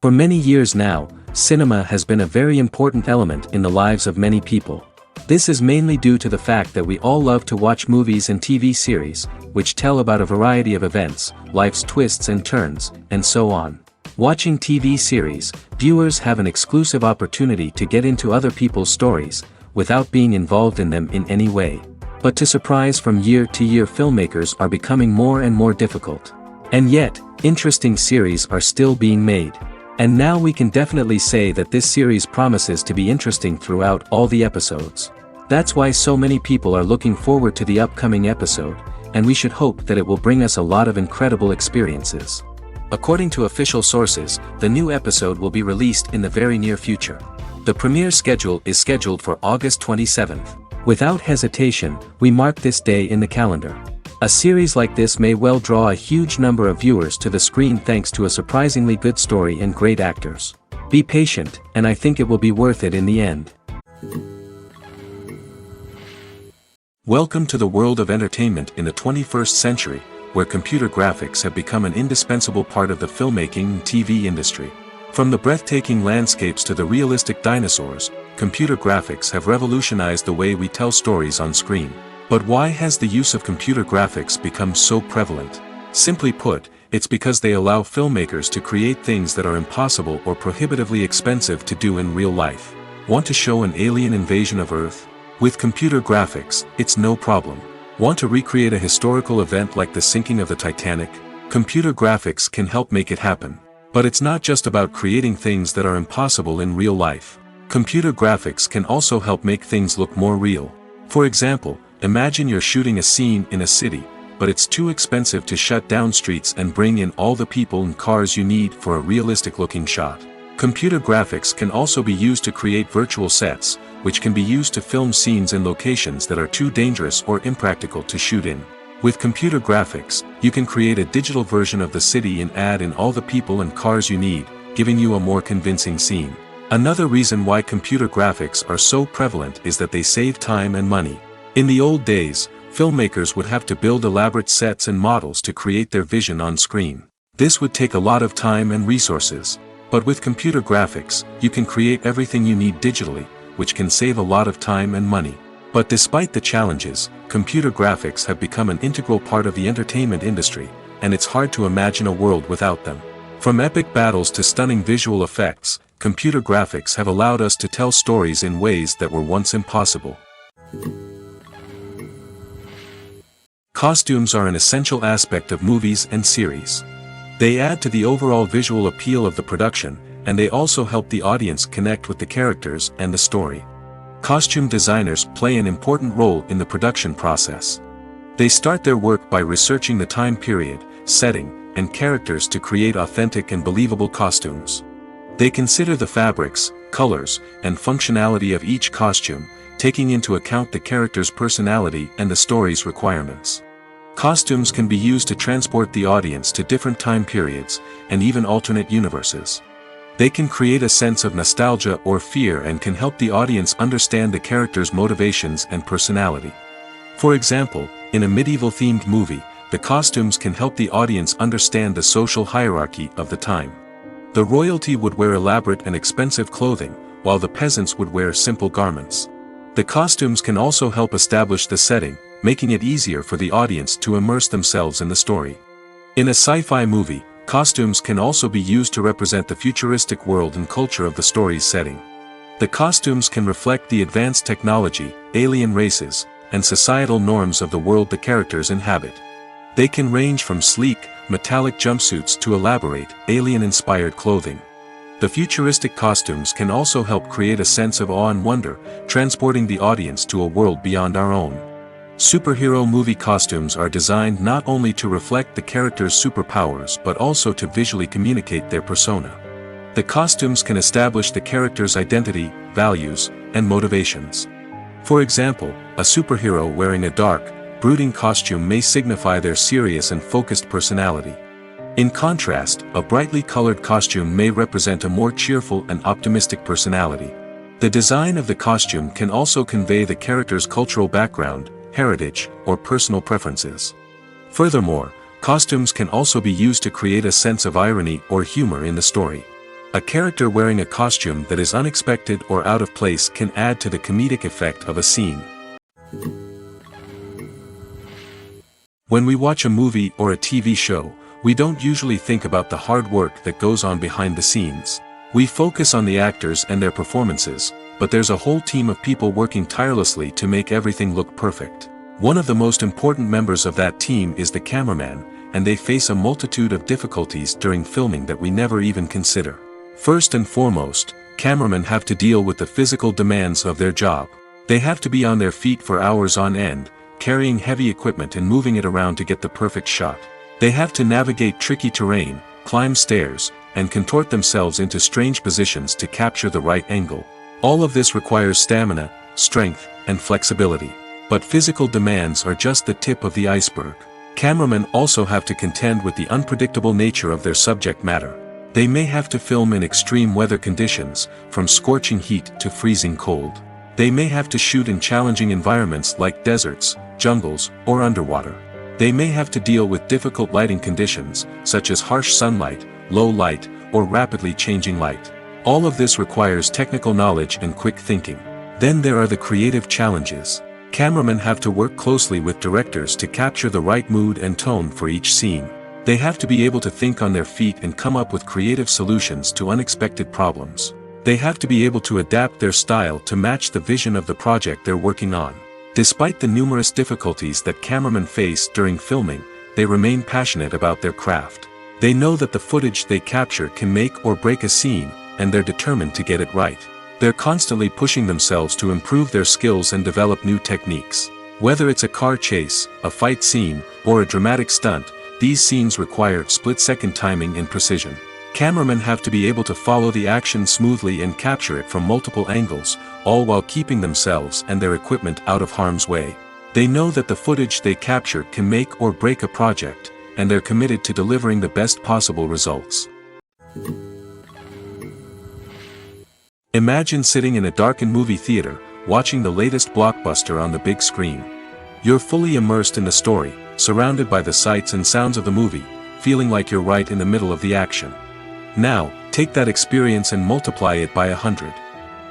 For many years now, cinema has been a very important element in the lives of many people. This is mainly due to the fact that we all love to watch movies and TV series, which tell about a variety of events, life's twists and turns, and so on. Watching TV series, viewers have an exclusive opportunity to get into other people's stories, without being involved in them in any way. But to surprise from year to year, filmmakers are becoming more and more difficult. And yet, interesting series are still being made. And now we can definitely say that this series promises to be interesting throughout all the episodes. That's why so many people are looking forward to the upcoming episode, and we should hope that it will bring us a lot of incredible experiences. According to official sources, the new episode will be released in the very near future. The premiere schedule is scheduled for August 27th. Without hesitation, we mark this day in the calendar. A series like this may well draw a huge number of viewers to the screen thanks to a surprisingly good story and great actors. Be patient, and I think it will be worth it in the end. Welcome to the world of entertainment in the 21st century, where computer graphics have become an indispensable part of the filmmaking and TV industry. From the breathtaking landscapes to the realistic dinosaurs, computer graphics have revolutionized the way we tell stories on screen. But why has the use of computer graphics become so prevalent? Simply put, it's because they allow filmmakers to create things that are impossible or prohibitively expensive to do in real life. Want to show an alien invasion of Earth? With computer graphics, it's no problem. Want to recreate a historical event like the sinking of the Titanic? Computer graphics can help make it happen. But it's not just about creating things that are impossible in real life. Computer graphics can also help make things look more real. For example, imagine you're shooting a scene in a city, but it's too expensive to shut down streets and bring in all the people and cars you need for a realistic-looking shot. Computer graphics can also be used to create virtual sets, which can be used to film scenes in locations that are too dangerous or impractical to shoot in. With computer graphics, you can create a digital version of the city and add in all the people and cars you need, giving you a more convincing scene. Another reason why computer graphics are so prevalent is that they save time and money. In the old days, filmmakers would have to build elaborate sets and models to create their vision on screen. This would take a lot of time and resources. But with computer graphics, you can create everything you need digitally, which can save a lot of time and money. But despite the challenges, computer graphics have become an integral part of the entertainment industry, and it's hard to imagine a world without them. From epic battles to stunning visual effects, computer graphics have allowed us to tell stories in ways that were once impossible. Costumes are an essential aspect of movies and series. They add to the overall visual appeal of the production, and they also help the audience connect with the characters and the story. Costume designers play an important role in the production process. They start their work by researching the time period, setting, and characters to create authentic and believable costumes. They consider the fabrics, colors, and functionality of each costume, taking into account the character's personality and the story's requirements. Costumes can be used to transport the audience to different time periods, and even alternate universes. They can create a sense of nostalgia or fear and can help the audience understand the character's motivations and personality. For example, in a medieval-themed movie, the costumes can help the audience understand the social hierarchy of the time. The royalty would wear elaborate and expensive clothing, while the peasants would wear simple garments. The costumes can also help establish the setting, making it easier for the audience to immerse themselves in the story. In a sci-fi movie, Costumes can also be used to represent the futuristic world and culture of the story's setting. The costumes can reflect the advanced technology, alien races, and societal norms of the world the characters inhabit. They can range from sleek, metallic jumpsuits to elaborate, alien-inspired clothing. The futuristic costumes can also help create a sense of awe and wonder, transporting the audience to a world beyond our own. Superhero movie costumes are designed not only to reflect the character's superpowers but also to visually communicate their persona. The costumes can establish the character's identity, values, and motivations. For example, a superhero wearing a dark, brooding costume may signify their serious and focused personality. In contrast, a brightly colored costume may represent a more cheerful and optimistic personality. The design of the costume can also convey the character's cultural background, heritage, or personal preferences. Furthermore, costumes can also be used to create a sense of irony or humor in the story. A character wearing a costume that is unexpected or out of place can add to the comedic effect of a scene. When we watch a movie or a TV show, we don't usually think about the hard work that goes on behind the scenes. We focus on the actors and their performances, but there's a whole team of people working tirelessly to make everything look perfect. One of the most important members of that team is the cameraman, and they face a multitude of difficulties during filming that we never even consider. First and foremost, cameramen have to deal with the physical demands of their job. They have to be on their feet for hours on end, carrying heavy equipment and moving it around to get the perfect shot. They have to navigate tricky terrain, climb stairs, and contort themselves into strange positions to capture the right angle. All of this requires stamina, strength, and flexibility. But physical demands are just the tip of the iceberg. Cameramen also have to contend with the unpredictable nature of their subject matter. They may have to film in extreme weather conditions, from scorching heat to freezing cold. They may have to shoot in challenging environments like deserts, jungles, or underwater. They may have to deal with difficult lighting conditions, such as harsh sunlight, low light, or rapidly changing light. All of this requires technical knowledge and quick thinking. Then there are the creative challenges. Cameramen have to work closely with directors to capture the right mood and tone for each scene. They have to be able to think on their feet and come up with creative solutions to unexpected problems. They have to be able to adapt their style to match the vision of the project they're working on. Despite the numerous difficulties that cameramen face during filming, they remain passionate about their craft. They know that the footage they capture can make or break a scene, and they're determined to get it right. They're constantly pushing themselves to improve their skills and develop new techniques. Whether it's a car chase, a fight scene, or a dramatic stunt, these scenes require split-second timing and precision. Cameramen have to be able to follow the action smoothly and capture it from multiple angles, all while keeping themselves and their equipment out of harm's way. They know that the footage they capture can make or break a project, and they're committed to delivering the best possible results. Imagine sitting in a darkened movie theater, watching the latest blockbuster on the big screen. You're fully immersed in the story, surrounded by the sights and sounds of the movie, feeling like you're right in the middle of the action. Now, take that experience and multiply it by 100.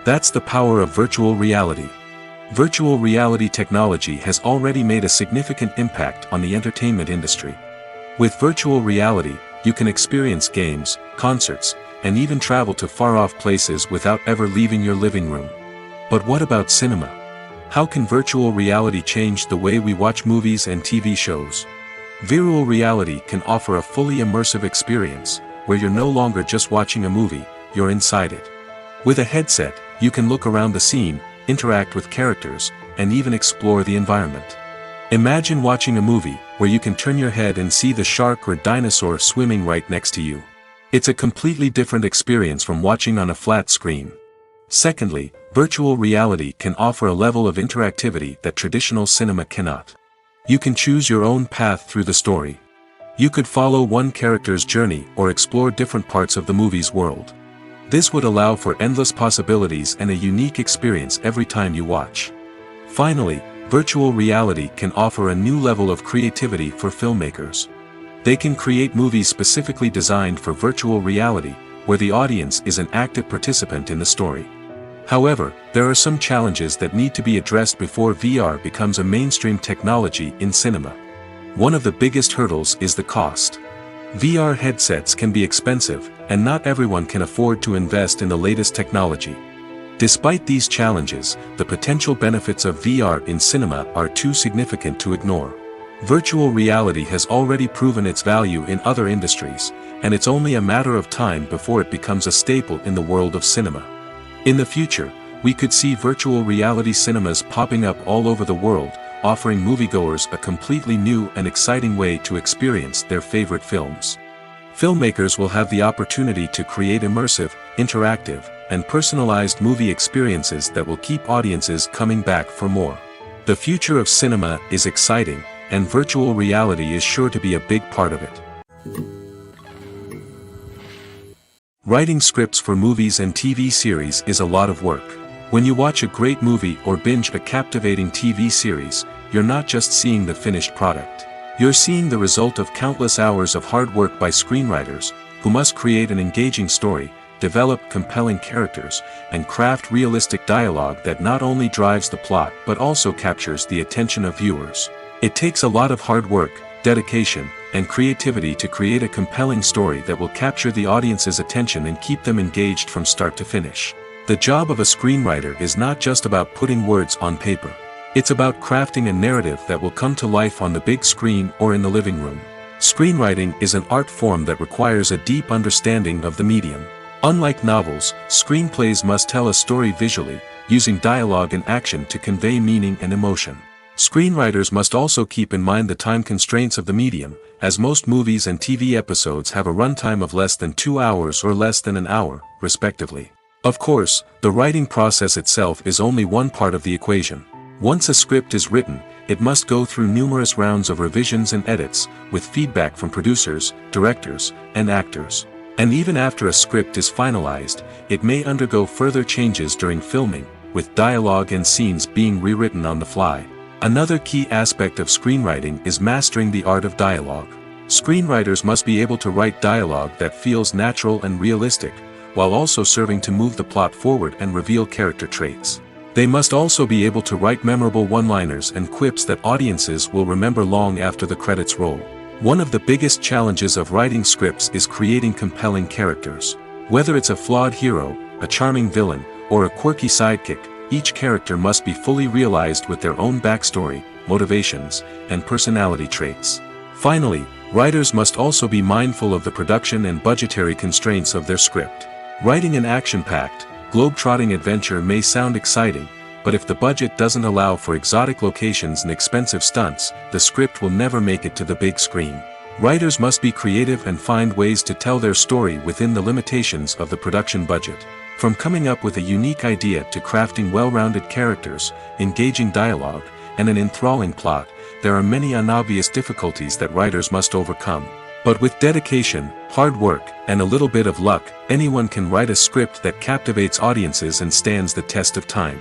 That's the power of virtual reality. Virtual reality technology has already made a significant impact on the entertainment industry. With virtual reality, you can experience games, concerts, and even travel to far-off places without ever leaving your living room. But what about cinema? How can virtual reality change the way we watch movies and TV shows? Virtual reality can offer a fully immersive experience, where you're no longer just watching a movie, you're inside it. With a headset, you can look around the scene, interact with characters, and even explore the environment. Imagine watching a movie, where you can turn your head and see the shark or dinosaur swimming right next to you. It's a completely different experience from watching on a flat screen. Secondly, virtual reality can offer a level of interactivity that traditional cinema cannot. You can choose your own path through the story. You could follow one character's journey or explore different parts of the movie's world. This would allow for endless possibilities and a unique experience every time you watch. Finally, virtual reality can offer a new level of creativity for filmmakers. They can create movies specifically designed for virtual reality, where the audience is an active participant in the story. However, there are some challenges that need to be addressed before VR becomes a mainstream technology in cinema. One of the biggest hurdles is the cost. VR headsets can be expensive, and not everyone can afford to invest in the latest technology. Despite these challenges, the potential benefits of VR in cinema are too significant to ignore. Virtual reality has already proven its value in other industries, and it's only a matter of time before it becomes a staple in the world of cinema. In the future, we could see virtual reality cinemas popping up all over the world, offering moviegoers a completely new and exciting way to experience their favorite films. Filmmakers will have the opportunity to create immersive, interactive, and personalized movie experiences that will keep audiences coming back for more. The future of cinema is exciting, and virtual reality is sure to be a big part of it. Writing scripts for movies and TV series is a lot of work. When you watch a great movie or binge a captivating TV series, you're not just seeing the finished product. You're seeing the result of countless hours of hard work by screenwriters, who must create an engaging story, develop compelling characters, and craft realistic dialogue that not only drives the plot but also captures the attention of viewers. It takes a lot of hard work, dedication, and creativity to create a compelling story that will capture the audience's attention and keep them engaged from start to finish. The job of a screenwriter is not just about putting words on paper. It's about crafting a narrative that will come to life on the big screen or in the living room. Screenwriting is an art form that requires a deep understanding of the medium. Unlike novels, screenplays must tell a story visually, using dialogue and action to convey meaning and emotion. Screenwriters must also keep in mind the time constraints of the medium, as most movies and TV episodes have a runtime of less than 2 hours or less than an hour, respectively. Of course, the writing process itself is only one part of the equation. Once a script is written, it must go through numerous rounds of revisions and edits, with feedback from producers, directors, and actors. And even after a script is finalized, it may undergo further changes during filming, with dialogue and scenes being rewritten on the fly. Another key aspect of screenwriting is mastering the art of dialogue. Screenwriters must be able to write dialogue that feels natural and realistic, while also serving to move the plot forward and reveal character traits. They must also be able to write memorable one-liners and quips that audiences will remember long after the credits roll. One of the biggest challenges of writing scripts is creating compelling characters. Whether it's a flawed hero, a charming villain, or a quirky sidekick, each character must be fully realized with their own backstory, motivations, and personality traits. Finally, writers must also be mindful of the production and budgetary constraints of their script. Writing an action-packed, globe-trotting adventure may sound exciting, but if the budget doesn't allow for exotic locations and expensive stunts, the script will never make it to the big screen. Writers must be creative and find ways to tell their story within the limitations of the production budget. From coming up with a unique idea to crafting well-rounded characters, engaging dialogue, and an enthralling plot, there are many unobvious difficulties that writers must overcome. But with dedication, hard work, and a little bit of luck, anyone can write a script that captivates audiences and stands the test of time.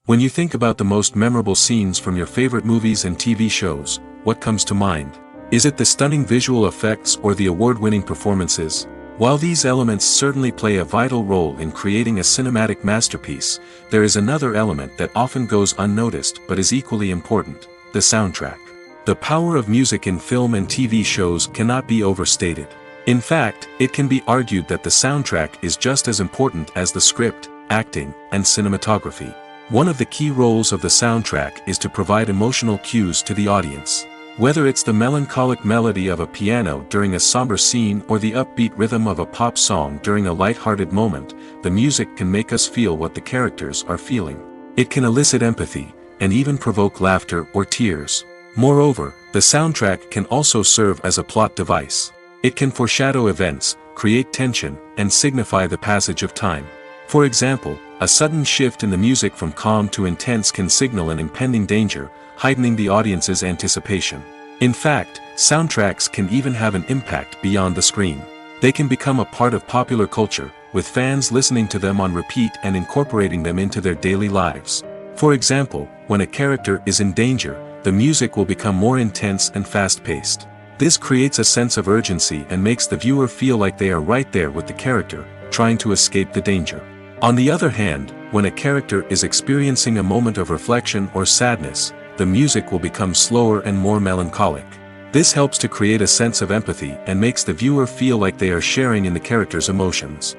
When you think about the most memorable scenes from your favorite movies and TV shows, what comes to mind? Is it the stunning visual effects or the award-winning performances? While these elements certainly play a vital role in creating a cinematic masterpiece, there is another element that often goes unnoticed but is equally important: the soundtrack. The power of music in film and TV shows cannot be overstated. In fact, it can be argued that the soundtrack is just as important as the script, acting, and cinematography. One of the key roles of the soundtrack is to provide emotional cues to the audience. Whether it's the melancholic melody of a piano during a somber scene or the upbeat rhythm of a pop song during a light-hearted moment, the music can make us feel what the characters are feeling. It can elicit empathy, and even provoke laughter or tears. Moreover, the soundtrack can also serve as a plot device. It can foreshadow events, create tension, and signify the passage of time. For example, a sudden shift in the music from calm to intense can signal an impending danger, heightening the audience's anticipation. In fact, soundtracks can even have an impact beyond the screen. They can become a part of popular culture, with fans listening to them on repeat and incorporating them into their daily lives. For example, when a character is in danger, the music will become more intense and fast-paced. This creates a sense of urgency and makes the viewer feel like they are right there with the character, trying to escape the danger. On the other hand, when a character is experiencing a moment of reflection or sadness, the music will become slower and more melancholic. This helps to create a sense of empathy and makes the viewer feel like they are sharing in the character's emotions.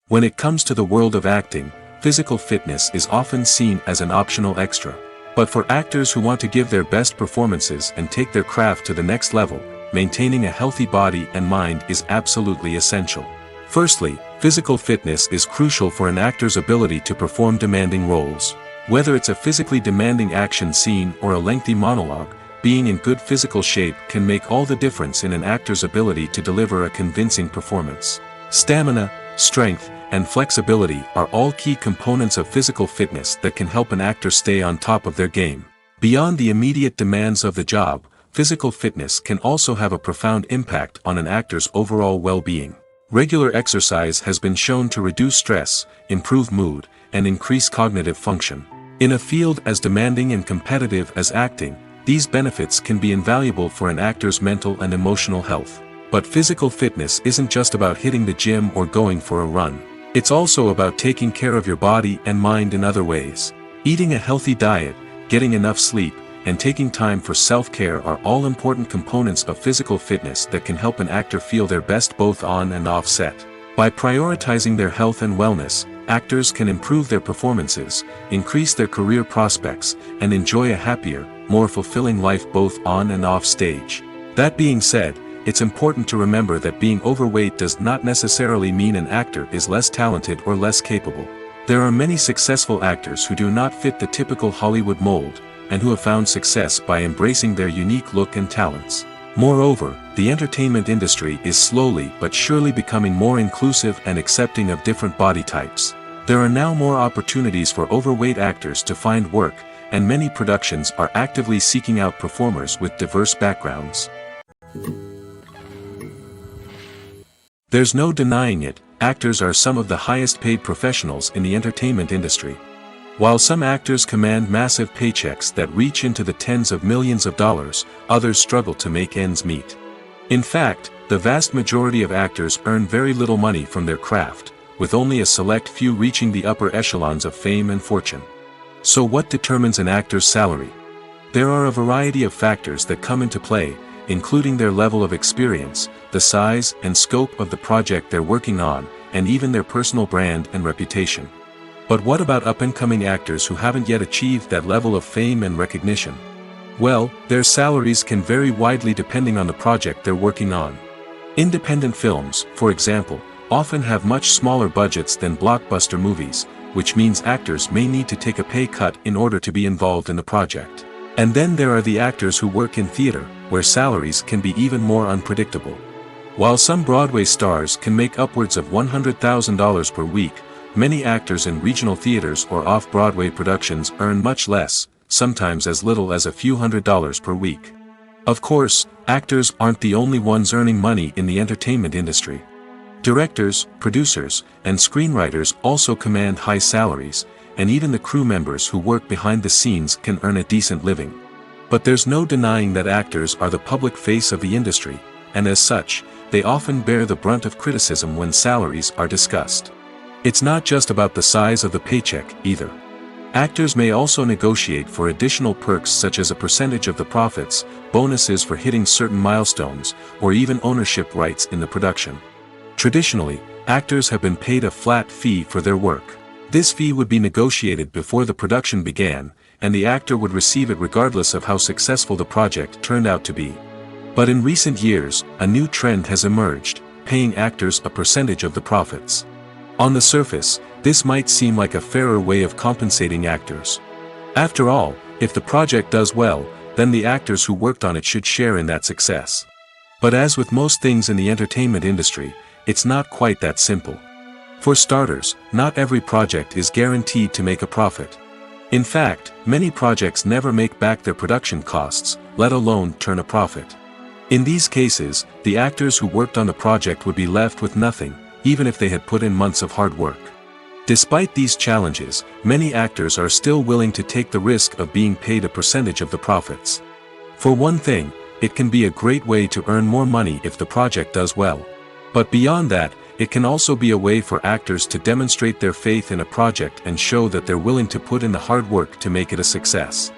When it comes to the world of acting, physical fitness is often seen as an optional extra. But for actors who want to give their best performances and take their craft to the next level, maintaining a healthy body and mind is absolutely essential. Firstly, physical fitness is crucial for an actor's ability to perform demanding roles. Whether it's a physically demanding action scene or a lengthy monologue, being in good physical shape can make all the difference in an actor's ability to deliver a convincing performance. Stamina, strength, and flexibility are all key components of physical fitness that can help an actor stay on top of their game. Beyond the immediate demands of the job, physical fitness can also have a profound impact on an actor's overall well-being. Regular exercise has been shown to reduce stress, improve mood, and increase cognitive function. In a field as demanding and competitive as acting, these benefits can be invaluable for an actor's mental and emotional health. But physical fitness isn't just about hitting the gym or going for a run. It's also about taking care of your body and mind in other ways. Eating a healthy diet, getting enough sleep, and taking time for self-care are all important components of physical fitness that can help an actor feel their best both on and off set. By prioritizing their health and wellness, actors can improve their performances, increase their career prospects, and enjoy a happier, more fulfilling life both on and off stage. That being said, it's important to remember that being overweight does not necessarily mean an actor is less talented or less capable. There are many successful actors who do not fit the typical Hollywood mold, and who have found success by embracing their unique look and talents. Moreover, the entertainment industry is slowly but surely becoming more inclusive and accepting of different body types. There are now more opportunities for overweight actors to find work, and many productions are actively seeking out performers with diverse backgrounds. There's no denying it, actors are some of the highest paid professionals in the entertainment industry. While some actors command massive paychecks that reach into the tens of millions of dollars, others struggle to make ends meet. In fact, the vast majority of actors earn very little money from their craft, with only a select few reaching the upper echelons of fame and fortune. So what determines an actor's salary? There are a variety of factors that come into play, including their level of experience, the size and scope of the project they're working on, and even their personal brand and reputation. But what about up-and-coming actors who haven't yet achieved that level of fame and recognition? Well, their salaries can vary widely depending on the project they're working on. Independent films, for example, often have much smaller budgets than blockbuster movies, which means actors may need to take a pay cut in order to be involved in the project. And then there are the actors who work in theater, where salaries can be even more unpredictable. While some Broadway stars can make upwards of $100,000 per week, many actors in regional theaters or off-Broadway productions earn much less, sometimes as little as a few $100s per week. Of course, actors aren't the only ones earning money in the entertainment industry. Directors, producers, and screenwriters also command high salaries, and even the crew members who work behind the scenes can earn a decent living. But there's no denying that actors are the public face of the industry, and as such, they often bear the brunt of criticism when salaries are discussed. It's not just about the size of the paycheck, either. Actors may also negotiate for additional perks such as a percentage of the profits, bonuses for hitting certain milestones, or even ownership rights in the production. Traditionally, actors have been paid a flat fee for their work. This fee would be negotiated before the production began, and the actor would receive it regardless of how successful the project turned out to be. But in recent years, a new trend has emerged, paying actors a percentage of the profits. On the surface, this might seem like a fairer way of compensating actors. After all, if the project does well, then the actors who worked on it should share in that success. But as with most things in the entertainment industry, it's not quite that simple. For starters, not every project is guaranteed to make a profit. In fact, many projects never make back their production costs, let alone turn a profit. In these cases, the actors who worked on the project would be left with nothing, even if they had put in months of hard work. Despite these challenges, many actors are still willing to take the risk of being paid a percentage of the profits. For one thing, it can be a great way to earn more money if the project does well. But beyond that, It can also be a way for actors to demonstrate their faith in a project and show that they're willing to put in the hard work to make it a success.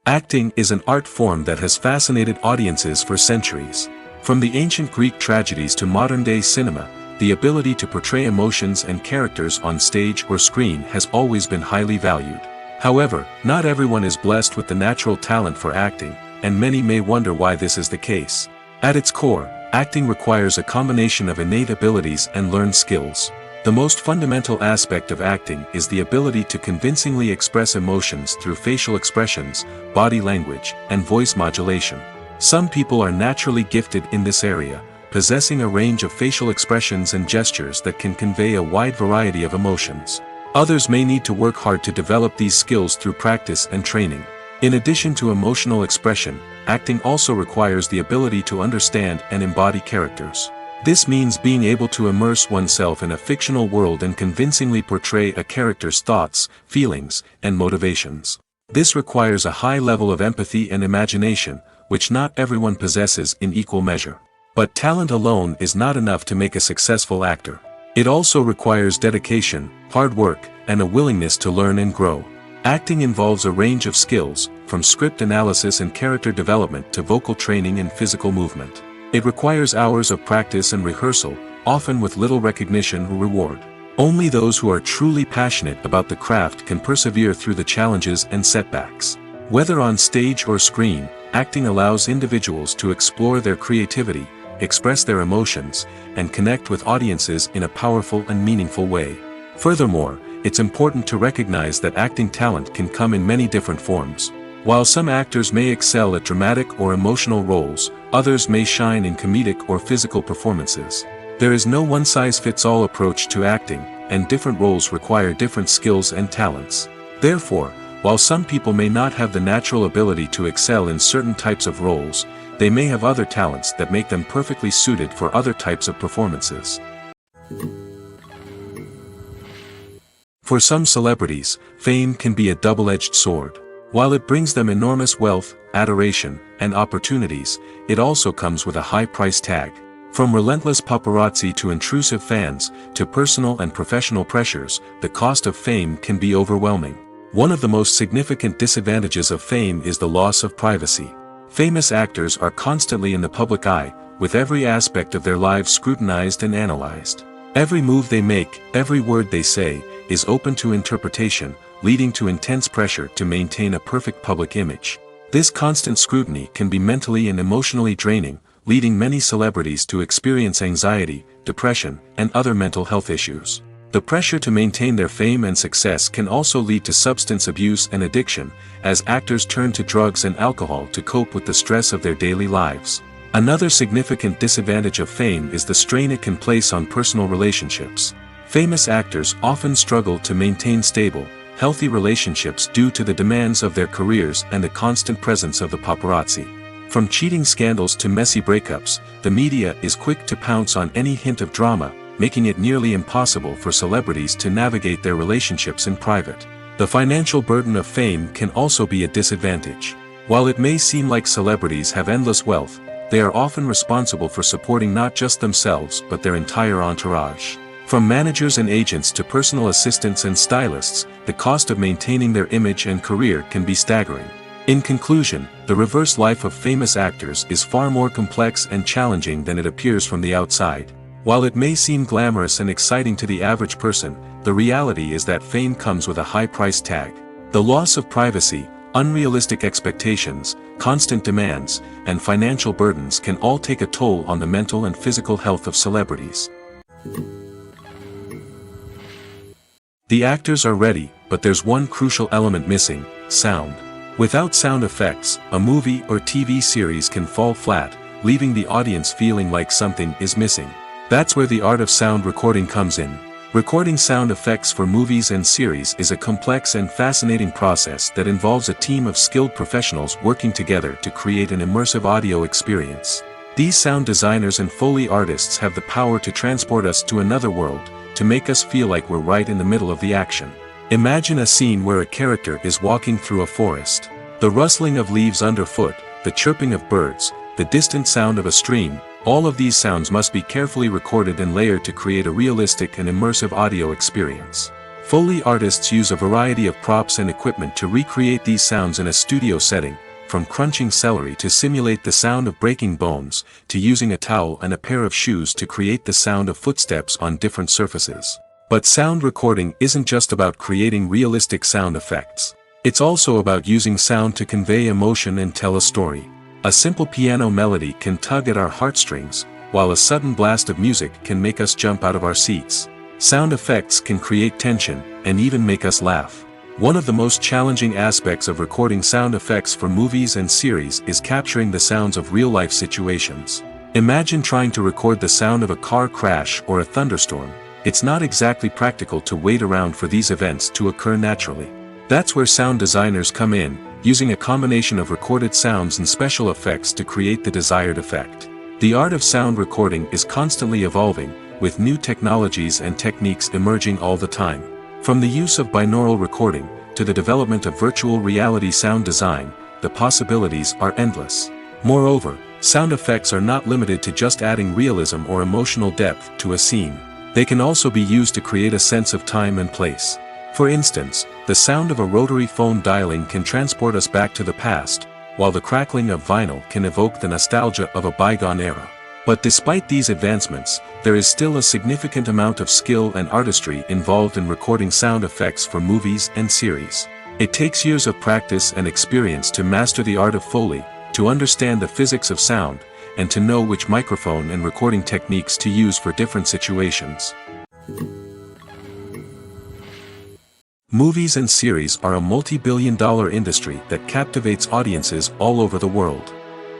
Acting is an art form that has fascinated audiences for centuries. From the ancient Greek tragedies to modern-day cinema, the ability to portray emotions and characters on stage or screen has always been highly valued. However, not everyone is blessed with the natural talent for acting, and many may wonder why this is the case. At its core, acting requires a combination of innate abilities and learned skills. The most fundamental aspect of acting is the ability to convincingly express emotions through facial expressions, body language, and voice modulation. Some people are naturally gifted in this area, possessing a range of facial expressions and gestures that can convey a wide variety of emotions. Others may need to work hard to develop these skills through practice and training. In addition to emotional expression, acting also requires the ability to understand and embody characters. This means being able to immerse oneself in a fictional world and convincingly portray a character's thoughts, feelings, and motivations. This requires a high level of empathy and imagination, which not everyone possesses in equal measure. But talent alone is not enough to make a successful actor. It also requires dedication, hard work, and a willingness to learn and grow. Acting involves a range of skills, from script analysis and character development to vocal training and physical movement. It requires hours of practice and rehearsal, often with little recognition or reward. Only those who are truly passionate about the craft can persevere through the challenges and setbacks. Whether on stage or screen, acting allows individuals to explore their creativity, express their emotions, and connect with audiences in a powerful and meaningful way. Furthermore, it's important to recognize that acting talent can come in many different forms. While some actors may excel at dramatic or emotional roles, others may shine in comedic or physical performances. There is no one-size-fits-all approach to acting, and different roles require different skills and talents. Therefore, while some people may not have the natural ability to excel in certain types of roles, they may have other talents that make them perfectly suited for other types of performances. For some celebrities, fame can be a double-edged sword. While it brings them enormous wealth, adoration, and opportunities, it also comes with a high price tag. From relentless paparazzi to intrusive fans, to personal and professional pressures, the cost of fame can be overwhelming. One of the most significant disadvantages of fame is the loss of privacy. Famous actors are constantly in the public eye, with every aspect of their lives scrutinized and analyzed. Every move they make, every word they say, is open to interpretation, leading to intense pressure to maintain a perfect public image. This constant scrutiny can be mentally and emotionally draining, leading many celebrities to experience anxiety, depression, and other mental health issues. The pressure to maintain their fame and success can also lead to substance abuse and addiction, as actors turn to drugs and alcohol to cope with the stress of their daily lives. Another significant disadvantage of fame is the strain it can place on personal relationships. Famous actors often struggle to maintain stable, healthy relationships due to the demands of their careers and the constant presence of the paparazzi. From cheating scandals to messy breakups, the media is quick to pounce on any hint of drama, making it nearly impossible for celebrities to navigate their relationships in private. The financial burden of fame can also be a disadvantage. While it may seem like celebrities have endless wealth, they are often responsible for supporting not just themselves but their entire entourage. From managers and agents to personal assistants and stylists, the cost of maintaining their image and career can be staggering. In conclusion, the reverse life of famous actors is far more complex and challenging than it appears from the outside. While it may seem glamorous and exciting to the average person, the reality is that fame comes with a high price tag. The loss of privacy, unrealistic expectations, constant demands, and financial burdens can all take a toll on the mental and physical health of celebrities. The actors are ready, but there's one crucial element missing: sound. Without sound effects, a movie or TV series can fall flat, leaving the audience feeling like something is missing. That's where the art of sound recording comes in. Recording sound effects for movies and series is a complex and fascinating process that involves a team of skilled professionals working together to create an immersive audio experience. These sound designers and Foley artists have the power to transport us to another world, to make us feel like we're right in the middle of the action. Imagine a scene where a character is walking through a forest. The rustling of leaves underfoot, the chirping of birds, the distant sound of a stream, All of these sounds must be carefully recorded and layered to create a realistic and immersive audio experience. Foley artists use a variety of props and equipment to recreate these sounds in a studio setting, from crunching celery to simulate the sound of breaking bones, to using a towel and a pair of shoes to create the sound of footsteps on different surfaces. But sound recording isn't just about creating realistic sound effects. It's also about using sound to convey emotion and tell a story. A simple piano melody can tug at our heartstrings, while a sudden blast of music can make us jump out of our seats. Sound effects can create tension, and even make us laugh. One of the most challenging aspects of recording sound effects for movies and series is capturing the sounds of real-life situations. Imagine trying to record the sound of a car crash or a thunderstorm. It's not exactly practical to wait around for these events to occur naturally. That's where sound designers come in, using a combination of recorded sounds and special effects to create the desired effect. The art of sound recording is constantly evolving, with new technologies and techniques emerging all the time. From the use of binaural recording, to the development of virtual reality sound design, the possibilities are endless. Moreover, sound effects are not limited to just adding realism or emotional depth to a scene. They can also be used to create a sense of time and place. For instance, the sound of a rotary phone dialing can transport us back to the past, while the crackling of vinyl can evoke the nostalgia of a bygone era. But despite these advancements, there is still a significant amount of skill and artistry involved in recording sound effects for movies and series. It takes years of practice and experience to master the art of Foley, to understand the physics of sound, and to know which microphone and recording techniques to use for different situations. Movies and series are a multi-billion-dollar industry that captivates audiences all over the world.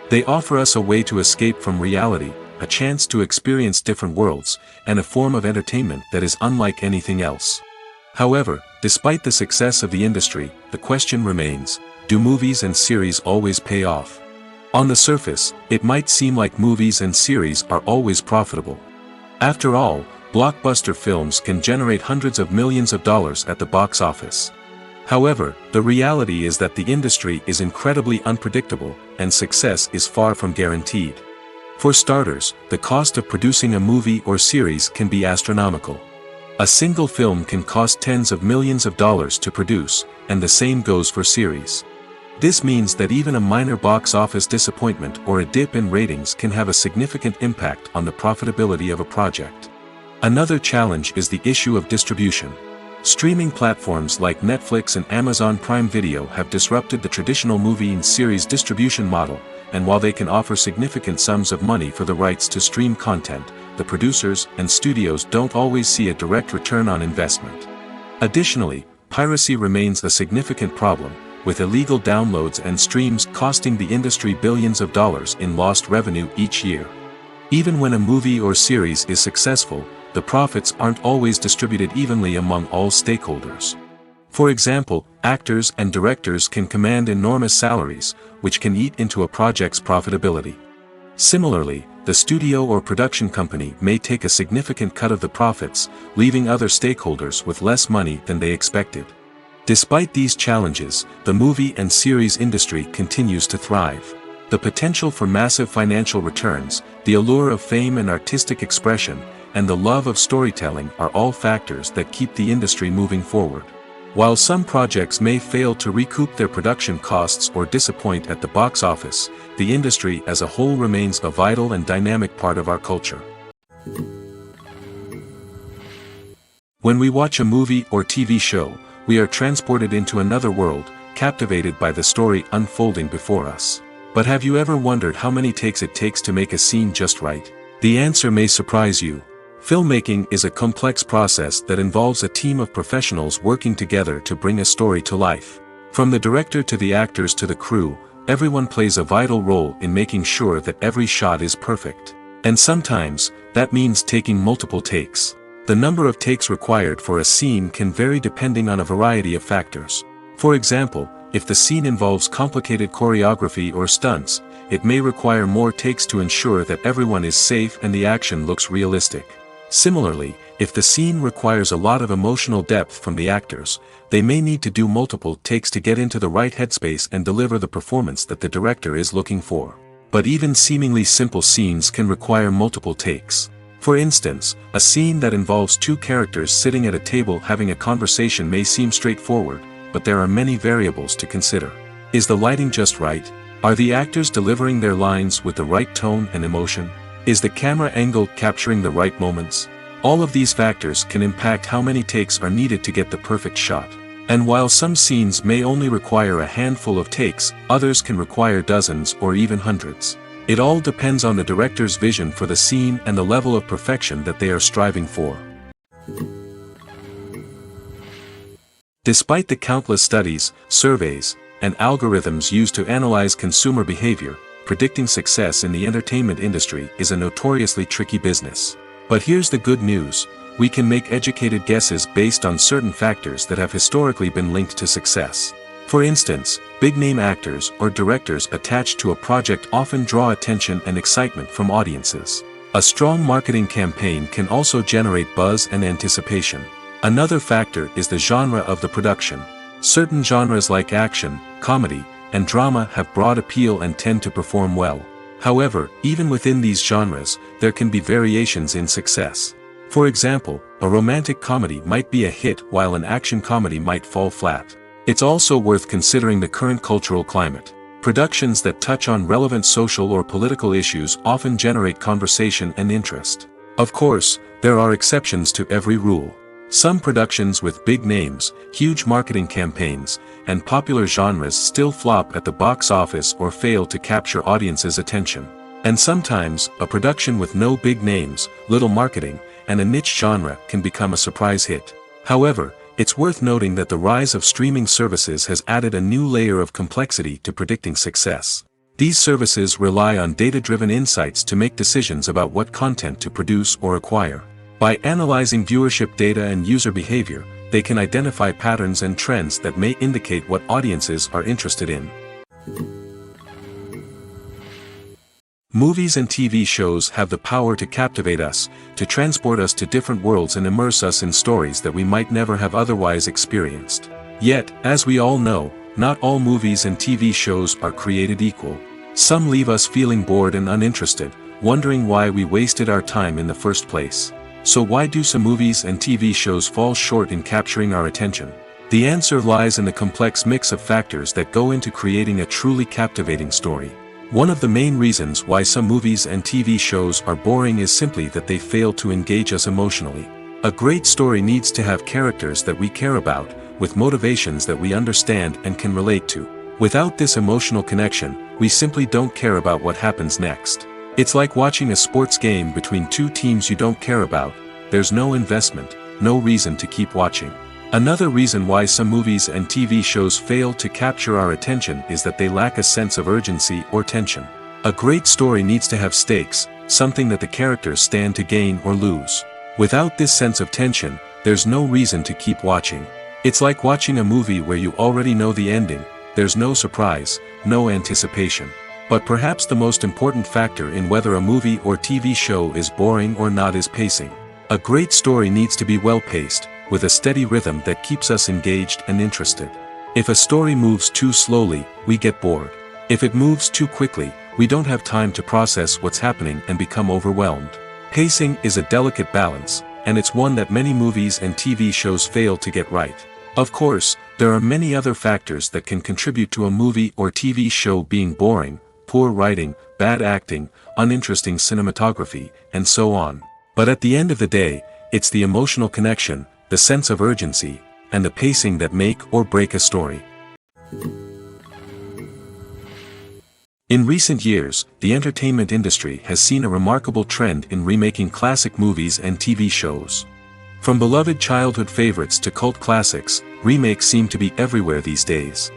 They offer us a way to escape from reality, a chance to experience different worlds, and a form of entertainment that is unlike anything else. However, despite the success of the industry, the question remains, do movies and series always pay off? On the surface, it might seem like movies and series are always profitable. After all, blockbuster films can generate hundreds of millions of dollars at the box office. However, the reality is that the industry is incredibly unpredictable, and success is far from guaranteed. For starters, the cost of producing a movie or series can be astronomical. A single film can cost tens of millions of dollars to produce, and the same goes for series. This means that even a minor box office disappointment or a dip in ratings can have a significant impact on the profitability of a project. Another challenge is the issue of distribution. Streaming platforms like Netflix and Amazon Prime Video have disrupted the traditional movie and series distribution model, and while they can offer significant sums of money for the rights to stream content, the producers and studios don't always see a direct return on investment. Additionally, piracy remains a significant problem, with illegal downloads and streams costing the industry billions of dollars in lost revenue each year. Even when a movie or series is successful, the profits aren't always distributed evenly among all stakeholders. For example, actors and directors can command enormous salaries, which can eat into a project's profitability. Similarly, the studio or production company may take a significant cut of the profits, leaving other stakeholders with less money than they expected. Despite these challenges, the movie and series industry continues to thrive. The potential for massive financial returns, the allure of fame and artistic expression, and the love of storytelling are all factors that keep the industry moving forward. While some projects may fail to recoup their production costs or disappoint at the box office, the industry as a whole remains a vital and dynamic part of our culture. When we watch a movie or TV show, we are transported into another world, captivated by the story unfolding before us. But have you ever wondered how many takes it takes to make a scene just right? The answer may surprise you. Filmmaking is a complex process that involves a team of professionals working together to bring a story to life. From the director to the actors to the crew, everyone plays a vital role in making sure that every shot is perfect. And sometimes, that means taking multiple takes. The number of takes required for a scene can vary depending on a variety of factors. For example, if the scene involves complicated choreography or stunts, it may require more takes to ensure that everyone is safe and the action looks realistic. Similarly, if the scene requires a lot of emotional depth from the actors, they may need to do multiple takes to get into the right headspace and deliver the performance that the director is looking for. But even seemingly simple scenes can require multiple takes. For instance, a scene that involves two characters sitting at a table having a conversation may seem straightforward, but there are many variables to consider. Is the lighting just right? Are the actors delivering their lines with the right tone and emotion? Is the camera angle capturing the right moments? All of these factors can impact how many takes are needed to get the perfect shot. And while some scenes may only require a handful of takes, others can require dozens or even hundreds. It all depends on the director's vision for the scene and the level of perfection that they are striving for. Despite the countless studies, surveys, and algorithms used to analyze consumer behavior, predicting success in the entertainment industry is a notoriously tricky business. But here's the good news: we can make educated guesses based on certain factors that have historically been linked to success. For instance, big-name actors or directors attached to a project often draw attention and excitement from audiences. A strong marketing campaign can also generate buzz and anticipation. Another factor is the genre of the production. Certain genres like action, comedy, and drama have broad appeal and tend to perform well. However, even within these genres, there can be variations in success. For example, a romantic comedy might be a hit while an action comedy might fall flat. It's also worth considering the current cultural climate. Productions that touch on relevant social or political issues often generate conversation and interest. Of course, there are exceptions to every rule. Some productions with big names, huge marketing campaigns, and popular genres still flop at the box office or fail to capture audiences' attention. And sometimes, a production with no big names, little marketing, and a niche genre can become a surprise hit. However, it's worth noting that the rise of streaming services has added a new layer of complexity to predicting success. These services rely on data-driven insights to make decisions about what content to produce or acquire. By analyzing viewership data and user behavior, they can identify patterns and trends that may indicate what audiences are interested in. Movies and TV shows have the power to captivate us, to transport us to different worlds and immerse us in stories that we might never have otherwise experienced. Yet, as we all know, not all movies and TV shows are created equal. Some leave us feeling bored and uninterested, wondering why we wasted our time in the first place. So why do some movies and TV shows fall short in capturing our attention? The answer lies in the complex mix of factors that go into creating a truly captivating story. One of the main reasons why some movies and TV shows are boring is simply that they fail to engage us emotionally. A great story needs to have characters that we care about, with motivations that we understand and can relate to. Without this emotional connection, we simply don't care about what happens next. It's like watching a sports game between two teams you don't care about. There's no investment, no reason to keep watching. Another reason why some movies and TV shows fail to capture our attention is that they lack a sense of urgency or tension. A great story needs to have stakes, something that the characters stand to gain or lose. Without this sense of tension, there's no reason to keep watching. It's like watching a movie where you already know the ending. There's no surprise, no anticipation. But perhaps the most important factor in whether a movie or TV show is boring or not is pacing. A great story needs to be well-paced, with a steady rhythm that keeps us engaged and interested. If a story moves too slowly, we get bored. If it moves too quickly, we don't have time to process what's happening and become overwhelmed. Pacing is a delicate balance, and it's one that many movies and TV shows fail to get right. Of course, there are many other factors that can contribute to a movie or TV show being boring: poor writing, bad acting, uninteresting cinematography, and so on. But at the end of the day, it's the emotional connection, the sense of urgency, and the pacing that make or break a story. In recent years, the entertainment industry has seen a remarkable trend in remaking classic movies and TV shows. From beloved childhood favorites to cult classics, remakes seem to be everywhere these days.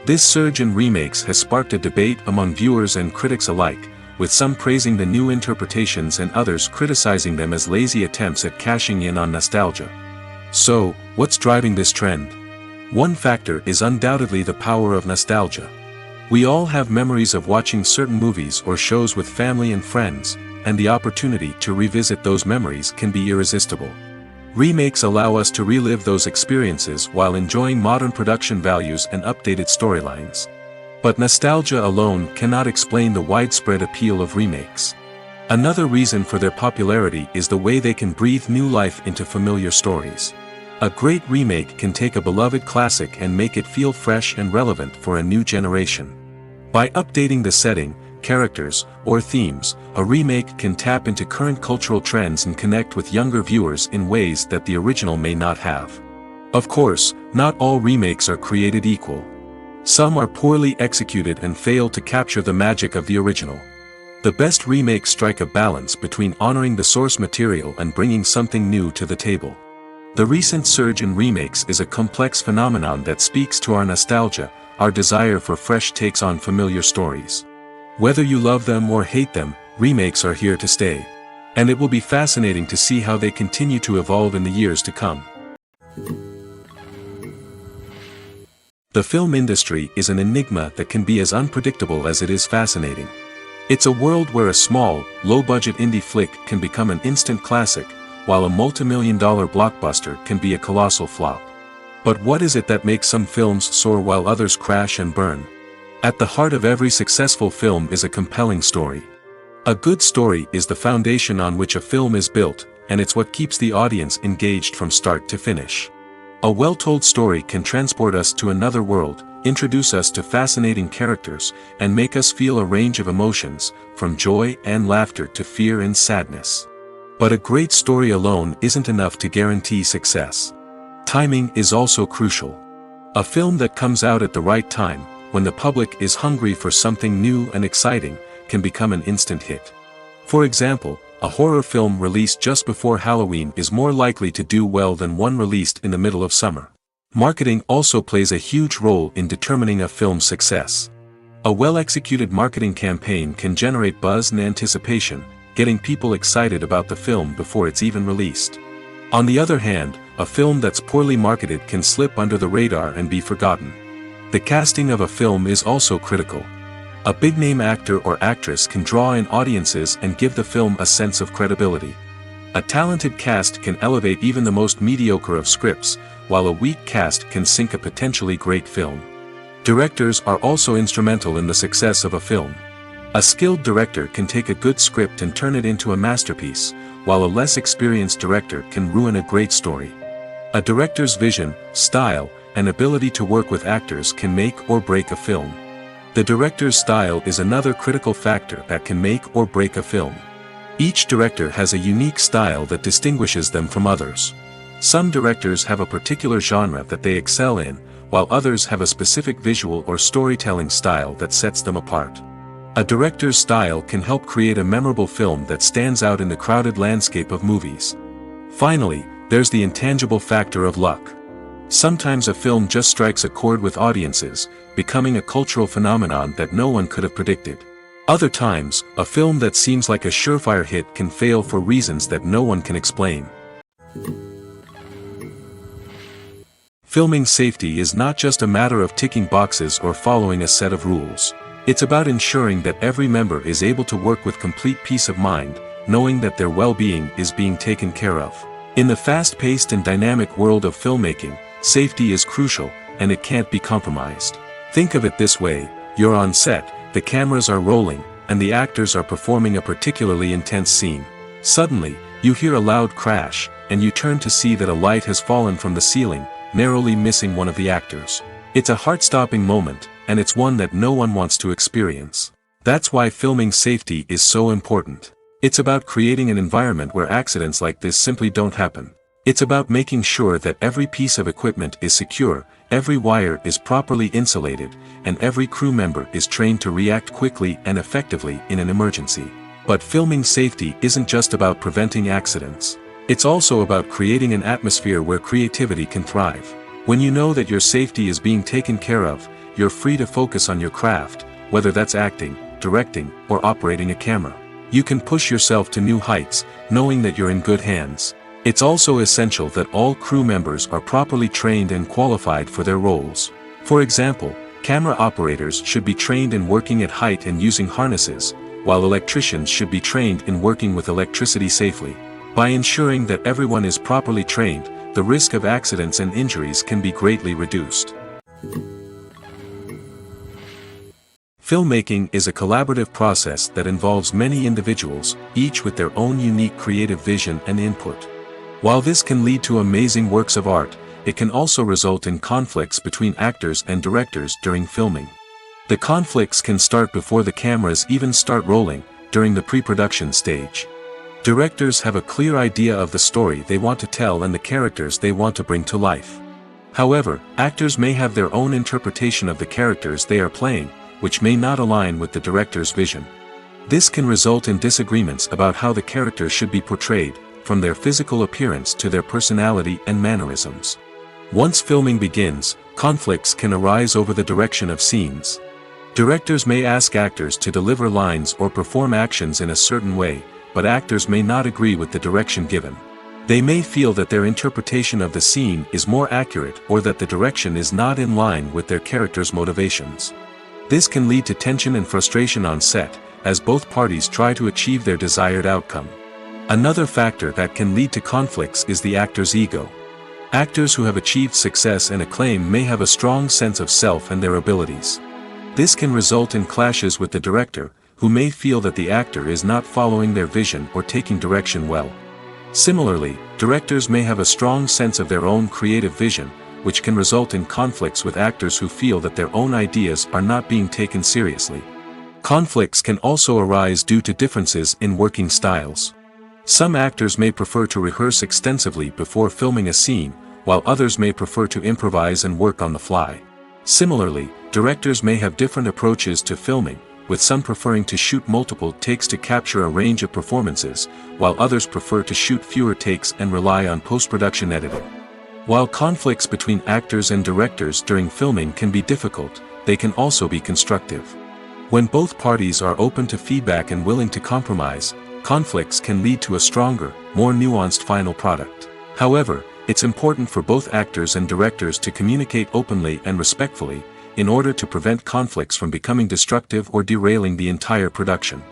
This surge in remakes has sparked a debate among viewers and critics alike, with some praising the new interpretations and others criticizing them as lazy attempts at cashing in on nostalgia. So, what's driving this trend? One factor is undoubtedly the power of nostalgia. We all have memories of watching certain movies or shows with family and friends, and the opportunity to revisit those memories can be irresistible. Remakes allow us to relive those experiences while enjoying modern production values and updated storylines. But nostalgia alone cannot explain the widespread appeal of remakes. Another reason for their popularity is the way they can breathe new life into familiar stories. A great remake can take a beloved classic and make it feel fresh and relevant for a new generation. By updating the setting, characters, or themes, a remake can tap into current cultural trends and connect with younger viewers in ways that the original may not have. Of course, not all remakes are created equal. Some are poorly executed and fail to capture the magic of the original. The best remakes strike a balance between honoring the source material and bringing something new to the table. The recent surge in remakes is a complex phenomenon that speaks to our nostalgia, our desire for fresh takes on familiar stories. Whether you love them or hate them, remakes are here to stay. And it will be fascinating to see how they continue to evolve in the years to come. The film industry is an enigma that can be as unpredictable as it is fascinating. It's a world where a small, low-budget indie flick can become an instant classic, while a multi-million-dollar blockbuster can be a colossal flop. But what is it that makes some films soar while others crash and burn? At the heart of every successful film is a compelling story. A good story is the foundation on which a film is built, and it's what keeps the audience engaged from start to finish. A well-told story can transport us to another world, introduce us to fascinating characters, and make us feel a range of emotions, from joy and laughter to fear and sadness. But a great story alone isn't enough to guarantee success. Timing is also crucial. A film that comes out at the right time, when the public is hungry for something new and exciting, can become an instant hit. For example, a horror film released just before Halloween is more likely to do well than one released in the middle of summer. Marketing also plays a huge role in determining a film's success. A well-executed marketing campaign can generate buzz and anticipation, getting people excited about the film before it's even released. On the other hand, a film that's poorly marketed can slip under the radar and be forgotten. The casting of a film is also critical. A big-name actor or actress can draw in audiences and give the film a sense of credibility. A talented cast can elevate even the most mediocre of scripts, while a weak cast can sink a potentially great film. Directors are also instrumental in the success of a film. A skilled director can take a good script and turn it into a masterpiece, while a less experienced director can ruin a great story. A director's vision, style, and ability to work with actors can make or break a film. The director's style is another critical factor that can make or break a film. Each director has a unique style that distinguishes them from others. Some directors have a particular genre that they excel in, while others have a specific visual or storytelling style that sets them apart. A director's style can help create a memorable film that stands out in the crowded landscape of movies. Finally, there's the intangible factor of luck. Sometimes a film just strikes a chord with audiences, becoming a cultural phenomenon that no one could have predicted. Other times, a film that seems like a surefire hit can fail for reasons that no one can explain. Filming safety is not just a matter of ticking boxes or following a set of rules. It's about ensuring that every member is able to work with complete peace of mind, knowing that their well-being is being taken care of. In the fast-paced and dynamic world of filmmaking, safety is crucial, and it can't be compromised. Think of it this way: you're on set, the cameras are rolling, and the actors are performing a particularly intense scene. Suddenly, you hear a loud crash, and you turn to see that a light has fallen from the ceiling, narrowly missing one of the actors. It's a heart-stopping moment, and it's one that no one wants to experience. That's why filming safety is so important. It's about creating an environment where accidents like this simply don't happen. It's about making sure that every piece of equipment is secure, every wire is properly insulated, and every crew member is trained to react quickly and effectively in an emergency. But filming safety isn't just about preventing accidents. It's also about creating an atmosphere where creativity can thrive. When you know that your safety is being taken care of, you're free to focus on your craft, whether that's acting, directing, or operating a camera. You can push yourself to new heights, knowing that you're in good hands. It's also essential that all crew members are properly trained and qualified for their roles. For example, camera operators should be trained in working at height and using harnesses, while electricians should be trained in working with electricity safely. By ensuring that everyone is properly trained, the risk of accidents and injuries can be greatly reduced. Filmmaking is a collaborative process that involves many individuals, each with their own unique creative vision and input. While this can lead to amazing works of art, it can also result in conflicts between actors and directors during filming. The conflicts can start before the cameras even start rolling, during the pre-production stage. Directors have a clear idea of the story they want to tell and the characters they want to bring to life. However, actors may have their own interpretation of the characters they are playing, which may not align with the director's vision. This can result in disagreements about how the characters should be portrayed, from their physical appearance to their personality and mannerisms. Once filming begins, conflicts can arise over the direction of scenes. Directors may ask actors to deliver lines or perform actions in a certain way, but actors may not agree with the direction given. They may feel that their interpretation of the scene is more accurate or that the direction is not in line with their character's motivations. This can lead to tension and frustration on set, as both parties try to achieve their desired outcome. Another factor that can lead to conflicts is the actor's ego. Actors who have achieved success and acclaim may have a strong sense of self and their abilities. This can result in clashes with the director, who may feel that the actor is not following their vision or taking direction well. Similarly, directors may have a strong sense of their own creative vision, which can result in conflicts with actors who feel that their own ideas are not being taken seriously. Conflicts can also arise due to differences in working styles. Some actors may prefer to rehearse extensively before filming a scene, while others may prefer to improvise and work on the fly. Similarly, directors may have different approaches to filming, with some preferring to shoot multiple takes to capture a range of performances, while others prefer to shoot fewer takes and rely on post-production editing. While conflicts between actors and directors during filming can be difficult, they can also be constructive. When both parties are open to feedback and willing to compromise, conflicts can lead to a stronger, more nuanced final product. However, it's important for both actors and directors to communicate openly and respectfully, in order to prevent conflicts from becoming destructive or derailing the entire production.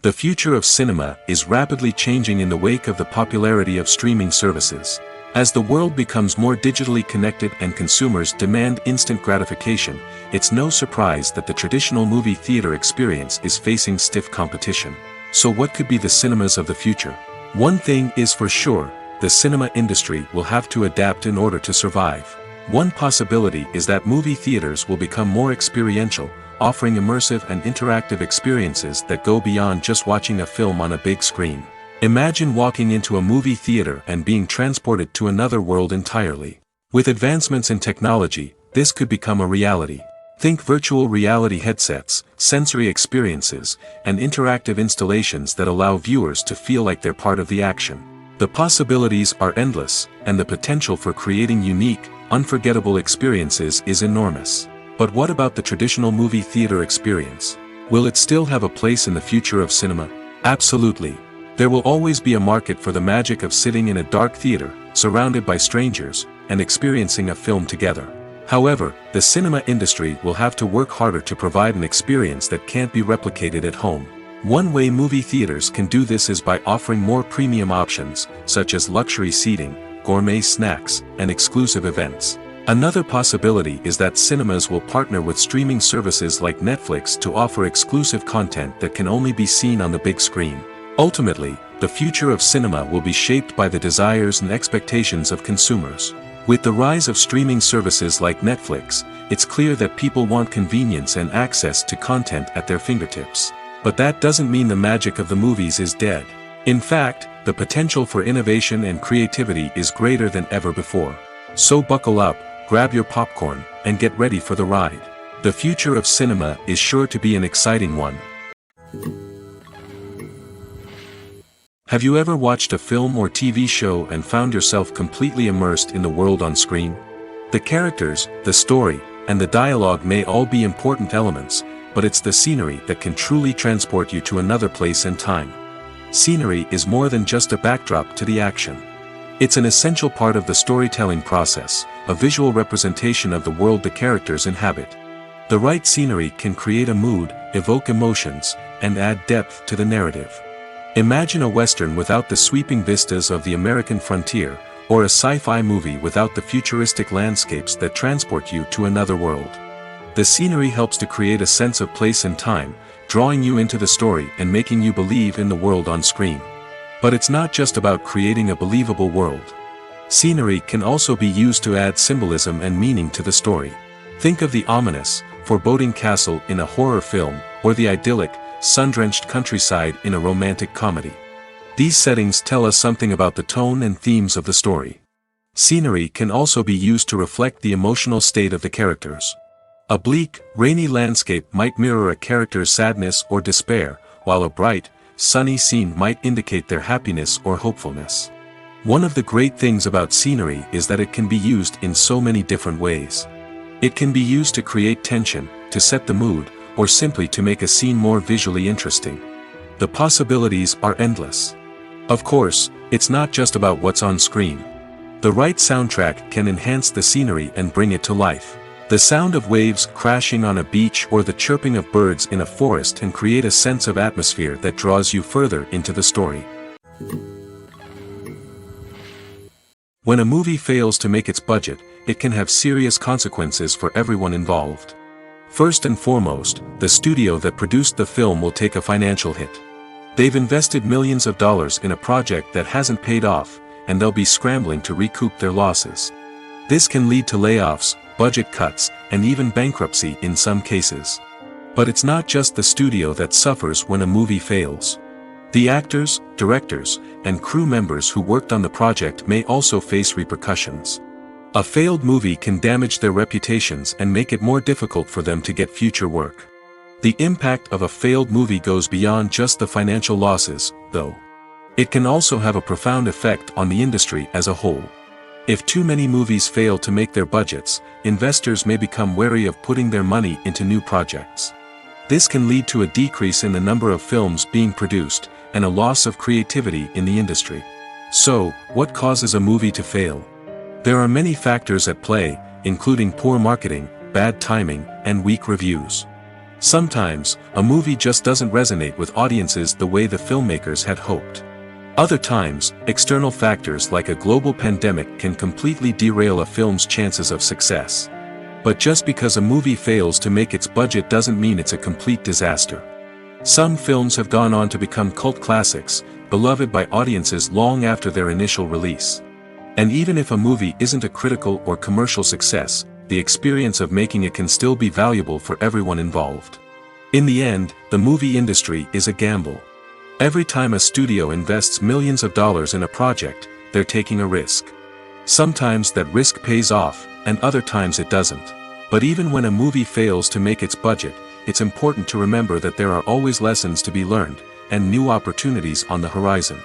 The future of cinema is rapidly changing in the wake of the popularity of streaming services. As the world becomes more digitally connected and consumers demand instant gratification, it's no surprise that the traditional movie theater experience is facing stiff competition. So what could be the cinemas of the future? One thing is for sure, the cinema industry will have to adapt in order to survive. One possibility is that movie theaters will become more experiential, offering immersive and interactive experiences that go beyond just watching a film on a big screen. Imagine walking into a movie theater and being transported to another world entirely. With advancements in technology, this could become a reality. Think virtual reality headsets, sensory experiences, and interactive installations that allow viewers to feel like they're part of the action. The possibilities are endless, and the potential for creating unique, unforgettable experiences is enormous. But what about the traditional movie theater experience? Will it still have a place in the future of cinema? Absolutely. There will always be a market for the magic of sitting in a dark theater, surrounded by strangers, and experiencing a film together. However, the cinema industry will have to work harder to provide an experience that can't be replicated at home. One way movie theaters can do this is by offering more premium options, such as luxury seating, gourmet snacks, and exclusive events. Another possibility is that cinemas will partner with streaming services like Netflix to offer exclusive content that can only be seen on the big screen. Ultimately, the future of cinema will be shaped by the desires and expectations of consumers. With the rise of streaming services like Netflix, it's clear that people want convenience and access to content at their fingertips. But that doesn't mean the magic of the movies is dead. In fact, the potential for innovation and creativity is greater than ever before. So buckle up, grab your popcorn, and get ready for the ride. The future of cinema is sure to be an exciting one. Have you ever watched a film or TV show and found yourself completely immersed in the world on screen? The characters, the story, and the dialogue may all be important elements, but it's the scenery that can truly transport you to another place and time. Scenery is more than just a backdrop to the action. It's an essential part of the storytelling process, a visual representation of the world the characters inhabit. The right scenery can create a mood, evoke emotions, and add depth to the narrative. Imagine a western without the sweeping vistas of the American frontier, or a sci-fi movie without the futuristic landscapes that transport you to another world. The scenery helps to create a sense of place and time, drawing you into the story and making you believe in the world on screen. But it's not just about creating a believable world. Scenery can also be used to add symbolism and meaning to the story. Think of the ominous, foreboding castle in a horror film, or the idyllic, sun-drenched countryside in a romantic comedy. These settings tell us something about the tone and themes of the story. Scenery can also be used to reflect the emotional state of the characters. A bleak, rainy landscape might mirror a character's sadness or despair, while a bright, sunny scene might indicate their happiness or hopefulness. One of the great things about scenery is that it can be used in so many different ways. It can be used to create tension, to set the mood, or simply to make a scene more visually interesting. The possibilities are endless. Of course, it's not just about what's on screen. The right soundtrack can enhance the scenery and bring it to life. The sound of waves crashing on a beach or the chirping of birds in a forest can create a sense of atmosphere that draws you further into the story. When a movie fails to make its budget, it can have serious consequences for everyone involved. First and foremost, the studio that produced the film will take a financial hit. They've invested millions of dollars in a project that hasn't paid off, and they'll be scrambling to recoup their losses. This can lead to layoffs, budget cuts, and even bankruptcy in some cases. But it's not just the studio that suffers when a movie fails. The actors, directors, and crew members who worked on the project may also face repercussions. A failed movie can damage their reputations and make it more difficult for them to get future work. The impact of a failed movie goes beyond just the financial losses, though. It can also have a profound effect on the industry as a whole. If too many movies fail to make their budgets, investors may become wary of putting their money into new projects. This can lead to a decrease in the number of films being produced, and a loss of creativity in the industry. So, what causes a movie to fail? There are many factors at play, including poor marketing, bad timing, and weak reviews. Sometimes, a movie just doesn't resonate with audiences the way the filmmakers had hoped. Other times, external factors like a global pandemic can completely derail a film's chances of success. But just because a movie fails to make its budget doesn't mean it's a complete disaster. Some films have gone on to become cult classics, beloved by audiences long after their initial release. And even if a movie isn't a critical or commercial success, the experience of making it can still be valuable for everyone involved. In the end, the movie industry is a gamble. Every time a studio invests millions of dollars in a project, they're taking a risk. Sometimes that risk pays off, and other times it doesn't. But even when a movie fails to make its budget, it's important to remember that there are always lessons to be learned, and new opportunities on the horizon.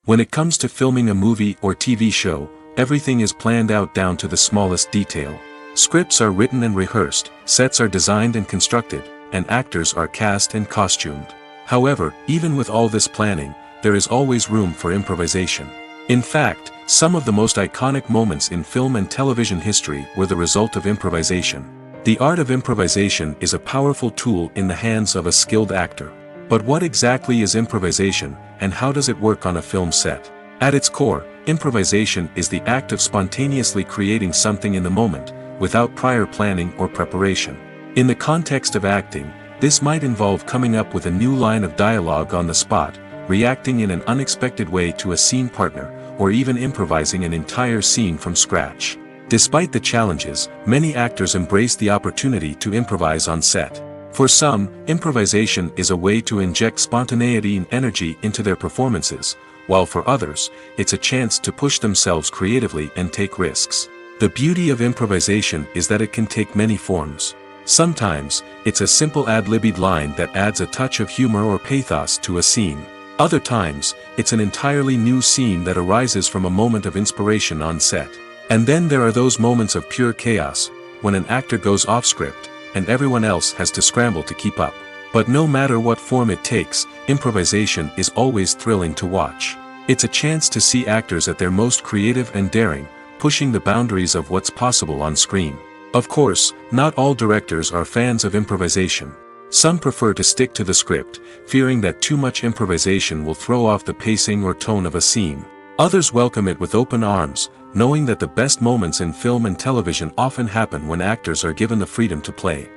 When it comes to filming a movie or TV show, everything is planned out down to the smallest detail. Scripts are written and rehearsed, sets are designed and constructed, and actors are cast and costumed. However, even with all this planning, there is always room for improvisation. In fact, some of the most iconic moments in film and television history were the result of improvisation. The art of improvisation is a powerful tool in the hands of a skilled actor. But what exactly is improvisation, and how does it work on a film set? At its core, improvisation is the act of spontaneously creating something in the moment, without prior planning or preparation. In the context of acting, this might involve coming up with a new line of dialogue on the spot, reacting in an unexpected way to a scene partner, or even improvising an entire scene from scratch. Despite the challenges, many actors embrace the opportunity to improvise on set. For some, improvisation is a way to inject spontaneity and energy into their performances, while for others, it's a chance to push themselves creatively and take risks. The beauty of improvisation is that it can take many forms. Sometimes, it's a simple ad-libbed line that adds a touch of humor or pathos to a scene. Other times, it's an entirely new scene that arises from a moment of inspiration on set. And then there are those moments of pure chaos, when an actor goes off script, and everyone else has to scramble to keep up. But no matter what form it takes, improvisation is always thrilling to watch. It's a chance to see actors at their most creative and daring, pushing the boundaries of what's possible on screen. Of course, not all directors are fans of improvisation. Some prefer to stick to the script, fearing that too much improvisation will throw off the pacing or tone of a scene. Others welcome it with open arms, knowing that the best moments in film and television often happen when actors are given the freedom to play.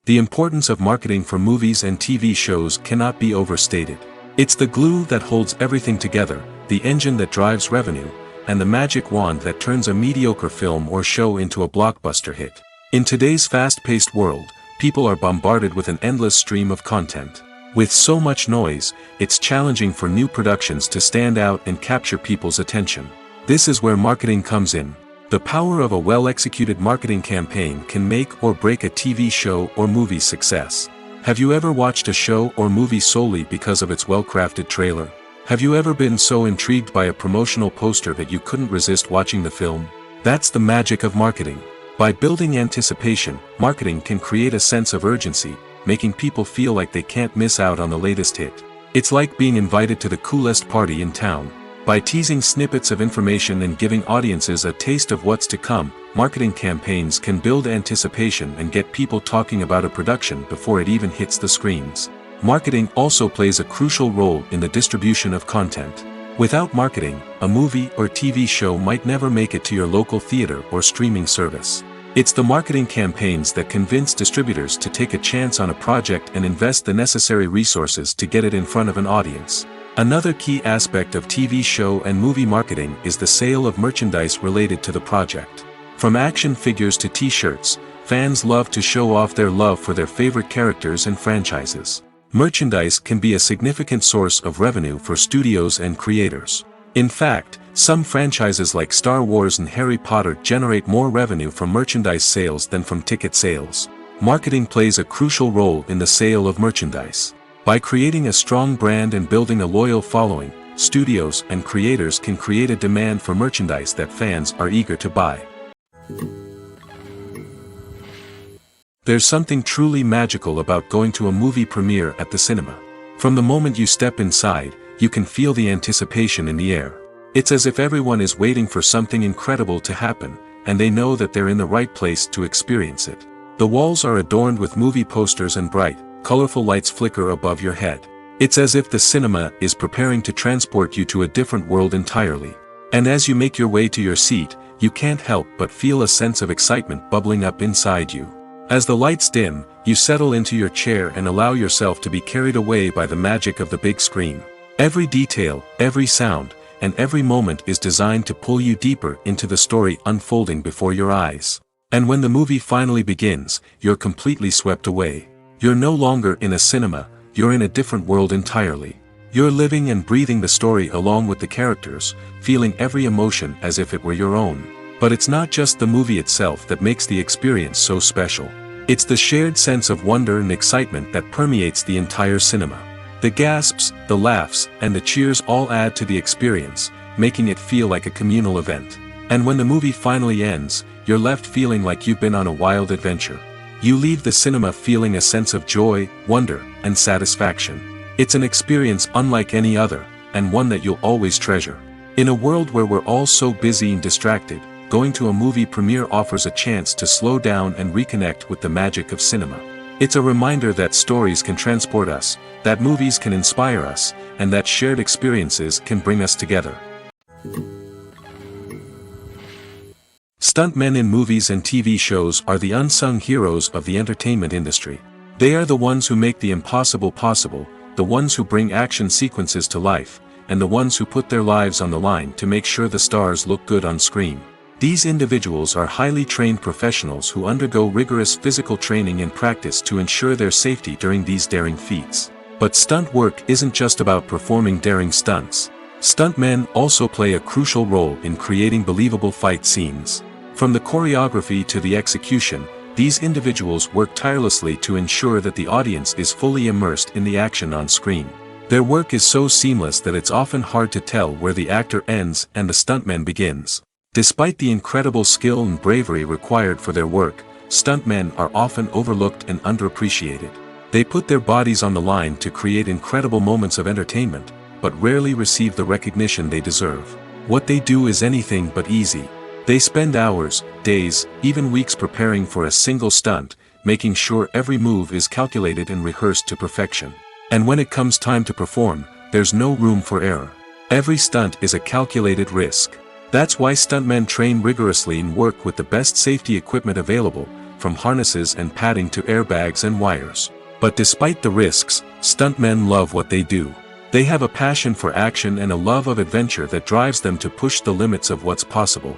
The importance of marketing for movies and TV shows cannot be overstated. It's the glue that holds everything together, the engine that drives revenue, and the magic wand that turns a mediocre film or show into a blockbuster hit. In today's fast-paced world, people are bombarded with an endless stream of content. With so much noise, it's challenging for new productions to stand out and capture people's attention. This is where marketing comes in. The power of a well-executed marketing campaign can make or break a TV show or movie's success. Have you ever watched a show or movie solely because of its well-crafted trailer? Have you ever been so intrigued by a promotional poster that you couldn't resist watching the film? That's the magic of marketing. By building anticipation, marketing can create a sense of urgency, making people feel like they can't miss out on the latest hit. It's like being invited to the coolest party in town. By teasing snippets of information and giving audiences a taste of what's to come, marketing campaigns can build anticipation and get people talking about a production before it even hits the screens. Marketing also plays a crucial role in the distribution of content. Without marketing, a movie or TV show might never make it to your local theater or streaming service. It's the marketing campaigns that convince distributors to take a chance on a project and invest the necessary resources to get it in front of an audience. Another key aspect of TV show and movie marketing is the sale of merchandise related to the project. From action figures to t-shirts, fans love to show off their love for their favorite characters and franchises. Merchandise can be a significant source of revenue for studios and creators. In fact, some franchises like Star Wars and Harry Potter generate more revenue from merchandise sales than from ticket sales. Marketing plays a crucial role in the sale of merchandise. By creating a strong brand and building a loyal following, studios and creators can create a demand for merchandise that fans are eager to buy. There's something truly magical about going to a movie premiere at the cinema. From the moment you step inside, you can feel the anticipation in the air. It's as if everyone is waiting for something incredible to happen, and they know that they're in the right place to experience it. The walls are adorned with movie posters and bright, colorful lights flicker above your head. It's as if the cinema is preparing to transport you to a different world entirely. And as you make your way to your seat, you can't help but feel a sense of excitement bubbling up inside you. As the lights dim, you settle into your chair and allow yourself to be carried away by the magic of the big screen. Every detail, every sound, and every moment is designed to pull you deeper into the story unfolding before your eyes. And when the movie finally begins, you're completely swept away. You're no longer in a cinema, you're in a different world entirely. You're living and breathing the story along with the characters, feeling every emotion as if it were your own. But it's not just the movie itself that makes the experience so special. It's the shared sense of wonder and excitement that permeates the entire cinema. The gasps, the laughs, and the cheers all add to the experience, making it feel like a communal event. And when the movie finally ends, you're left feeling like you've been on a wild adventure. You leave the cinema feeling a sense of joy, wonder, and satisfaction. It's an experience unlike any other, and one that you'll always treasure. In a world where we're all so busy and distracted, going to a movie premiere offers a chance to slow down and reconnect with the magic of cinema. It's a reminder that stories can transport us, that movies can inspire us, and that shared experiences can bring us together. Stuntmen in movies and TV shows are the unsung heroes of the entertainment industry. They are the ones who make the impossible possible, the ones who bring action sequences to life, and the ones who put their lives on the line to make sure the stars look good on screen. These individuals are highly trained professionals who undergo rigorous physical training and practice to ensure their safety during these daring feats. But stunt work isn't just about performing daring stunts. Stuntmen also play a crucial role in creating believable fight scenes. From the choreography to the execution, these individuals work tirelessly to ensure that the audience is fully immersed in the action on screen. Their work is so seamless that it's often hard to tell where the actor ends and the stuntman begins. Despite the incredible skill and bravery required for their work, stuntmen are often overlooked and underappreciated. They put their bodies on the line to create incredible moments of entertainment, but rarely receive the recognition they deserve. What they do is anything but easy. They spend hours, days, even weeks preparing for a single stunt, making sure every move is calculated and rehearsed to perfection. And when it comes time to perform, there's no room for error. Every stunt is a calculated risk. That's why stuntmen train rigorously and work with the best safety equipment available, from harnesses and padding to airbags and wires. But despite the risks, stuntmen love what they do. They have a passion for action and a love of adventure that drives them to push the limits of what's possible.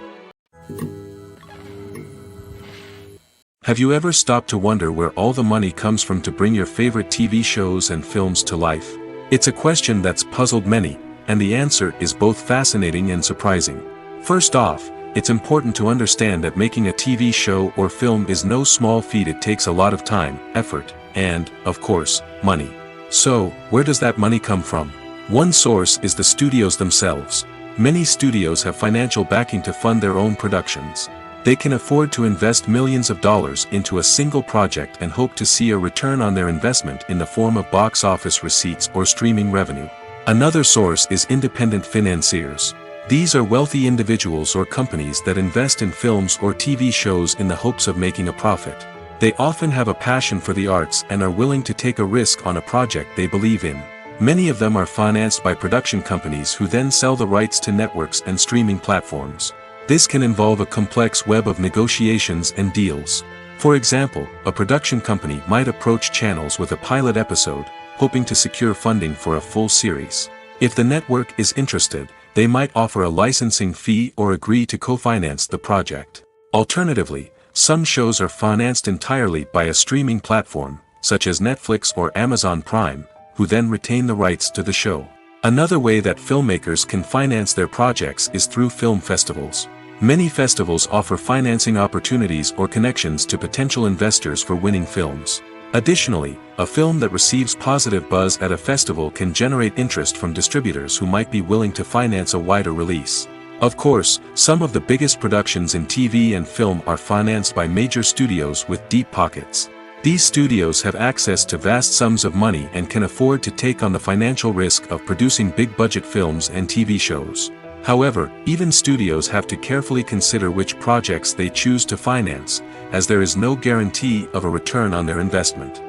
Have you ever stopped to wonder where all the money comes from to bring your favorite TV shows and films to life? It's a question that's puzzled many, and the answer is both fascinating and surprising. First off, it's important to understand that making a TV show or film is no small feat. It takes a lot of time, effort, and, of course, money. So, where does that money come from? One source is the studios themselves. Many studios have financial backing to fund their own productions. They can afford to invest millions of dollars into a single project and hope to see a return on their investment in the form of box office receipts or streaming revenue. Another source is independent financiers. These are wealthy individuals or companies that invest in films or TV shows in the hopes of making a profit. They often have a passion for the arts and are willing to take a risk on a project they believe in. Many of them are financed by production companies who then sell the rights to networks and streaming platforms. This can involve a complex web of negotiations and deals. For example, a production company might approach channels with a pilot episode, hoping to secure funding for a full series. If the network is interested, they might offer a licensing fee or agree to co-finance the project. Alternatively, some shows are financed entirely by a streaming platform, such as Netflix or Amazon Prime, who then retain the rights to the show. Another way that filmmakers can finance their projects is through film festivals. Many festivals offer financing opportunities or connections to potential investors for winning films. Additionally, a film that receives positive buzz at a festival can generate interest from distributors who might be willing to finance a wider release. Of course, some of the biggest productions in TV and film are financed by major studios with deep pockets. These studios have access to vast sums of money and can afford to take on the financial risk of producing big-budget films and TV shows. However, even studios have to carefully consider which projects they choose to finance, as there is no guarantee of a return on their investment.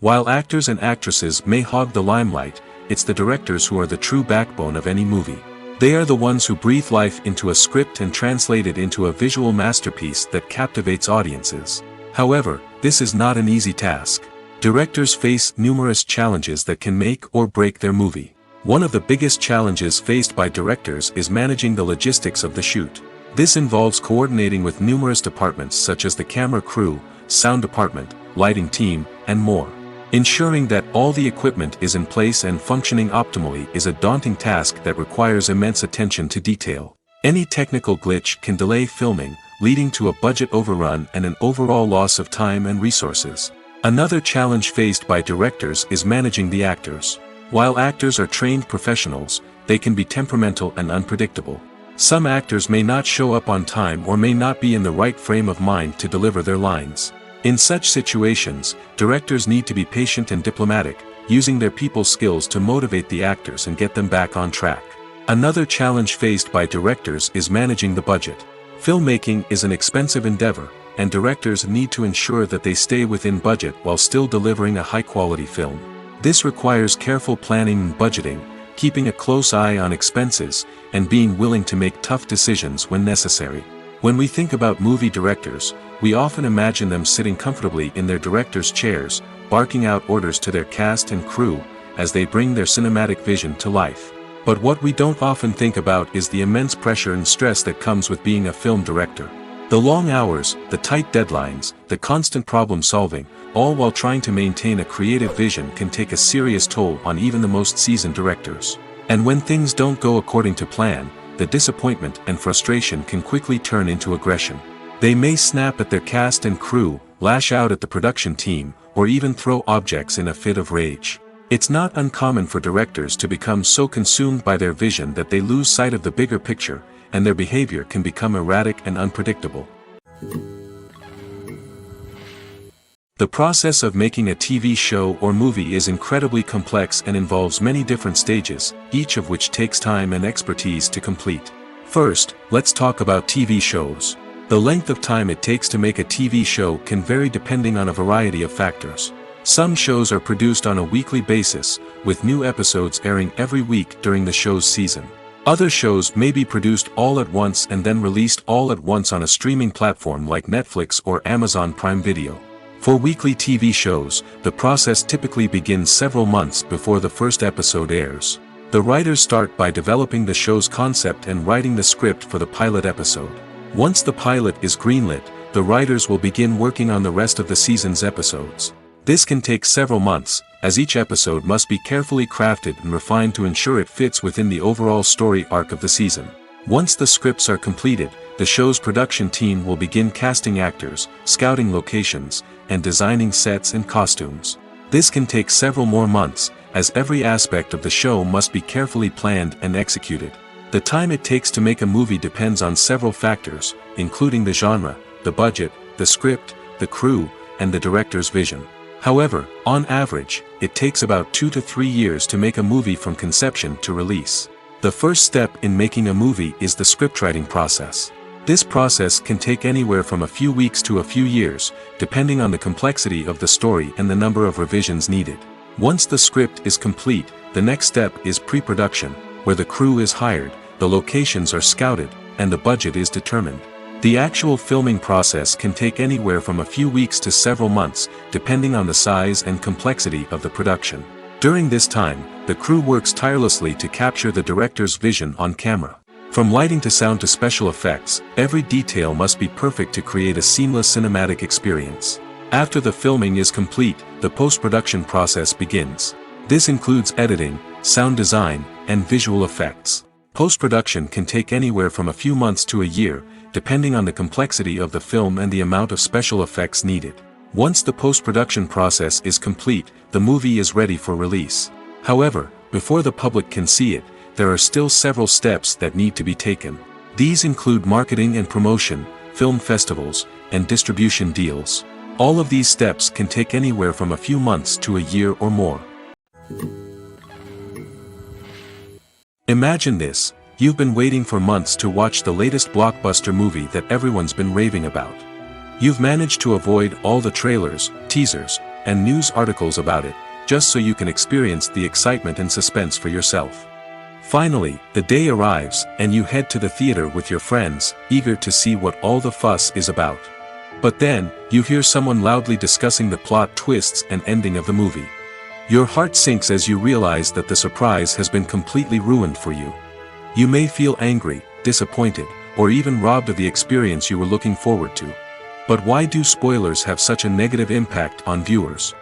While actors and actresses may hog the limelight, it's the directors who are the true backbone of any movie. They are the ones who breathe life into a script and translate it into a visual masterpiece that captivates audiences. However, this is not an easy task. Directors face numerous challenges that can make or break their movie. One of the biggest challenges faced by directors is managing the logistics of the shoot. This involves coordinating with numerous departments such as the camera crew, sound department, lighting team, and more. Ensuring that all the equipment is in place and functioning optimally is a daunting task that requires immense attention to detail. Any technical glitch can delay filming, leading to a budget overrun and an overall loss of time and resources. Another challenge faced by directors is managing the actors. While actors are trained professionals, they can be temperamental and unpredictable. Some actors may not show up on time or may not be in the right frame of mind to deliver their lines. In such situations, directors need to be patient and diplomatic, using their people skills to motivate the actors and get them back on track. Another challenge faced by directors is managing the budget. Filmmaking is an expensive endeavor, and directors need to ensure that they stay within budget while still delivering a high-quality film. This requires careful planning and budgeting, keeping a close eye on expenses, and being willing to make tough decisions when necessary. When we think about movie directors, we often imagine them sitting comfortably in their director's chairs, barking out orders to their cast and crew, as they bring their cinematic vision to life. But what we don't often think about is the immense pressure and stress that comes with being a film director. The long hours, the tight deadlines, the constant problem solving, all while trying to maintain a creative vision can take a serious toll on even the most seasoned directors. And when things don't go according to plan, the disappointment and frustration can quickly turn into aggression. They may snap at their cast and crew, lash out at the production team, or even throw objects in a fit of rage. It's not uncommon for directors to become so consumed by their vision that they lose sight of the bigger picture, and their behavior can become erratic and unpredictable. The process of making a TV show or movie is incredibly complex and involves many different stages, each of which takes time and expertise to complete. First, let's talk about TV shows. The length of time it takes to make a TV show can vary depending on a variety of factors. Some shows are produced on a weekly basis, with new episodes airing every week during the show's season. Other shows may be produced all at once and then released all at once on a streaming platform like Netflix or Amazon Prime Video. For weekly TV shows, the process typically begins several months before the first episode airs. The writers start by developing the show's concept and writing the script for the pilot episode. Once the pilot is greenlit, the writers will begin working on the rest of the season's episodes. This can take several months, as each episode must be carefully crafted and refined to ensure it fits within the overall story arc of the season. Once the scripts are completed, the show's production team will begin casting actors, scouting locations, and designing sets and costumes. This can take several more months, as every aspect of the show must be carefully planned and executed. The time it takes to make a movie depends on several factors, including the genre, the budget, the script, the crew, and the director's vision. However, on average, it takes about 2 to 3 years to make a movie from conception to release. The first step in making a movie is the scriptwriting process. This process can take anywhere from a few weeks to a few years, depending on the complexity of the story and the number of revisions needed. Once the script is complete, the next step is pre-production, where the crew is hired, the locations are scouted, and the budget is determined. The actual filming process can take anywhere from a few weeks to several months, depending on the size and complexity of the production. During this time, the crew works tirelessly to capture the director's vision on camera. From lighting to sound to special effects, every detail must be perfect to create a seamless cinematic experience. After the filming is complete, the post-production process begins. This includes editing, sound design, and visual effects. Post-production can take anywhere from a few months to a year, depending on the complexity of the film and the amount of special effects needed. Once the post-production process is complete, the movie is ready for release. However, before the public can see it, there are still several steps that need to be taken. These include marketing and promotion, film festivals, and distribution deals. All of these steps can take anywhere from a few months to a year or more. Imagine this: you've been waiting for months to watch the latest blockbuster movie that everyone's been raving about. You've managed to avoid all the trailers, teasers, and news articles about it, just so you can experience the excitement and suspense for yourself. Finally, the day arrives, and you head to the theater with your friends, eager to see what all the fuss is about. But then, you hear someone loudly discussing the plot twists and ending of the movie. Your heart sinks as you realize that the surprise has been completely ruined for you. You may feel angry, disappointed, or even robbed of the experience you were looking forward to. But why do spoilers have such a negative impact on viewers?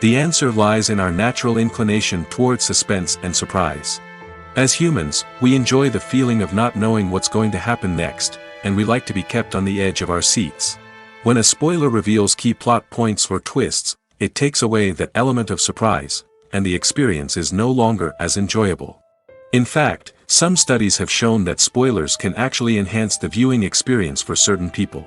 The answer lies in our natural inclination toward suspense and surprise. As humans, we enjoy the feeling of not knowing what's going to happen next, and we like to be kept on the edge of our seats. When a spoiler reveals key plot points or twists, it takes away that element of surprise, and the experience is no longer as enjoyable. In fact, some studies have shown that spoilers can actually enhance the viewing experience for certain people.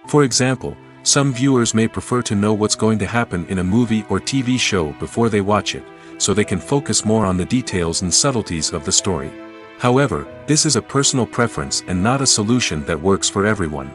For example, some viewers may prefer to know what's going to happen in a movie or TV show before they watch it, so they can focus more on the details and subtleties of the story. However, this is a personal preference and not a solution that works for everyone.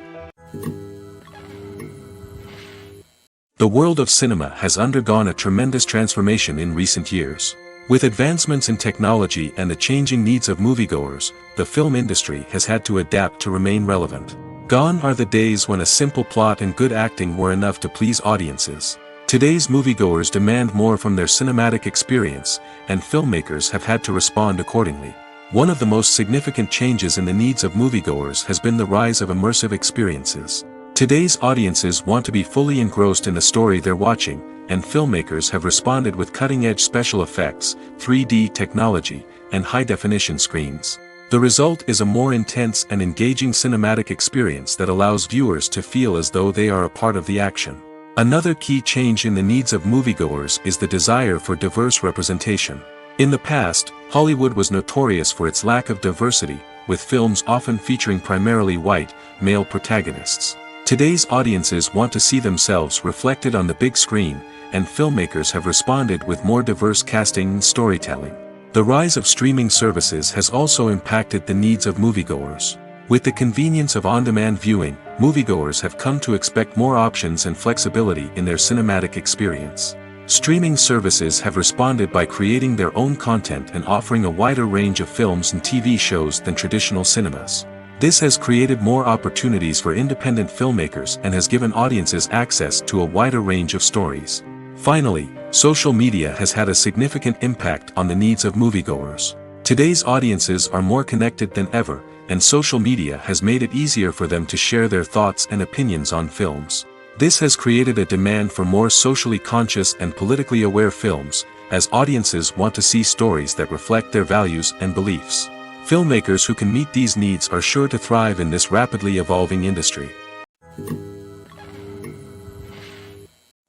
The world of cinema has undergone a tremendous transformation in recent years. With advancements in technology and the changing needs of moviegoers, the film industry has had to adapt to remain relevant. Gone are the days when a simple plot and good acting were enough to please audiences. Today's moviegoers demand more from their cinematic experience, and filmmakers have had to respond accordingly. One of the most significant changes in the needs of moviegoers has been the rise of immersive experiences. Today's audiences want to be fully engrossed in the story they're watching, and filmmakers have responded with cutting-edge special effects, 3D technology, and high-definition screens. The result is a more intense and engaging cinematic experience that allows viewers to feel as though they are a part of the action. Another key change in the needs of moviegoers is the desire for diverse representation. In the past, Hollywood was notorious for its lack of diversity, with films often featuring primarily white, male protagonists. Today's audiences want to see themselves reflected on the big screen, and filmmakers have responded with more diverse casting and storytelling. The rise of streaming services has also impacted the needs of moviegoers. With the convenience of on-demand viewing, moviegoers have come to expect more options and flexibility in their cinematic experience. Streaming services have responded by creating their own content and offering a wider range of films and TV shows than traditional cinemas. This has created more opportunities for independent filmmakers and has given audiences access to a wider range of stories. Finally, social media has had a significant impact on the needs of moviegoers. Today's audiences are more connected than ever, and social media has made it easier for them to share their thoughts and opinions on films. This has created a demand for more socially conscious and politically aware films, as audiences want to see stories that reflect their values and beliefs. Filmmakers who can meet these needs are sure to thrive in this rapidly evolving industry.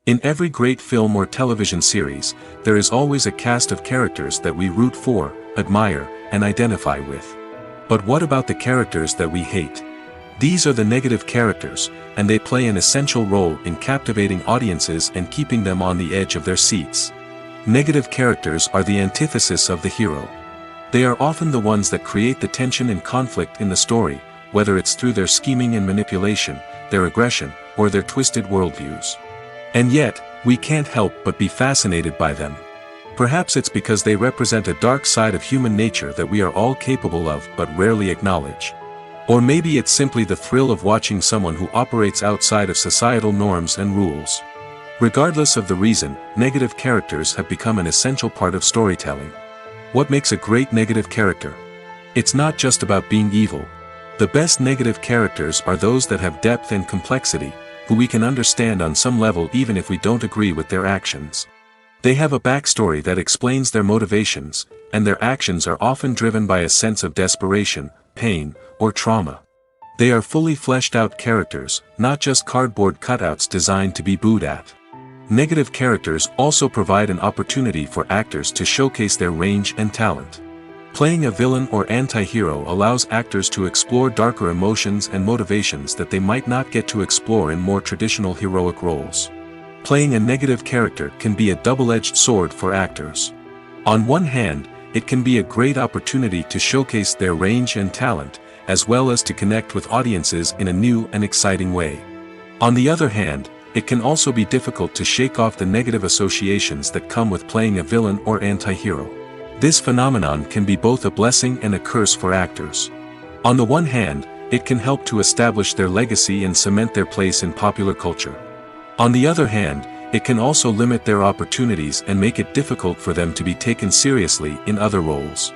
In every great film or television series, there is always a cast of characters that we root for, admire, and identify with. But what about the characters that we hate? These are the negative characters, and they play an essential role in captivating audiences and keeping them on the edge of their seats. Negative characters are the antithesis of the hero. They are often the ones that create the tension and conflict in the story, whether it's through their scheming and manipulation, their aggression, or their twisted worldviews. And yet, we can't help but be fascinated by them. Perhaps it's because they represent a dark side of human nature that we are all capable of but rarely acknowledge. Or maybe it's simply the thrill of watching someone who operates outside of societal norms and rules. Regardless of the reason, negative characters have become an essential part of storytelling. What makes a great negative character? It's not just about being evil. The best negative characters are those that have depth and complexity, who we can understand on some level even if we don't agree with their actions. They have a backstory that explains their motivations, and their actions are often driven by a sense of desperation, pain, or trauma. They are fully fleshed out characters, not just cardboard cutouts designed to be booed at. Negative characters also provide an opportunity for actors to showcase their range and talent. Playing a villain or anti-hero allows actors to explore darker emotions and motivations that they might not get to explore in more traditional heroic roles. Playing a negative character can be a double-edged sword for actors. On one hand, it can be a great opportunity to showcase their range and talent, as well as to connect with audiences in a new and exciting way. On the other hand, it can also be difficult to shake off the negative associations that come with playing a villain or anti-hero. This phenomenon can be both a blessing and a curse for actors. On the one hand, it can help to establish their legacy and cement their place in popular culture. On the other hand, it can also limit their opportunities and make it difficult for them to be taken seriously in other roles.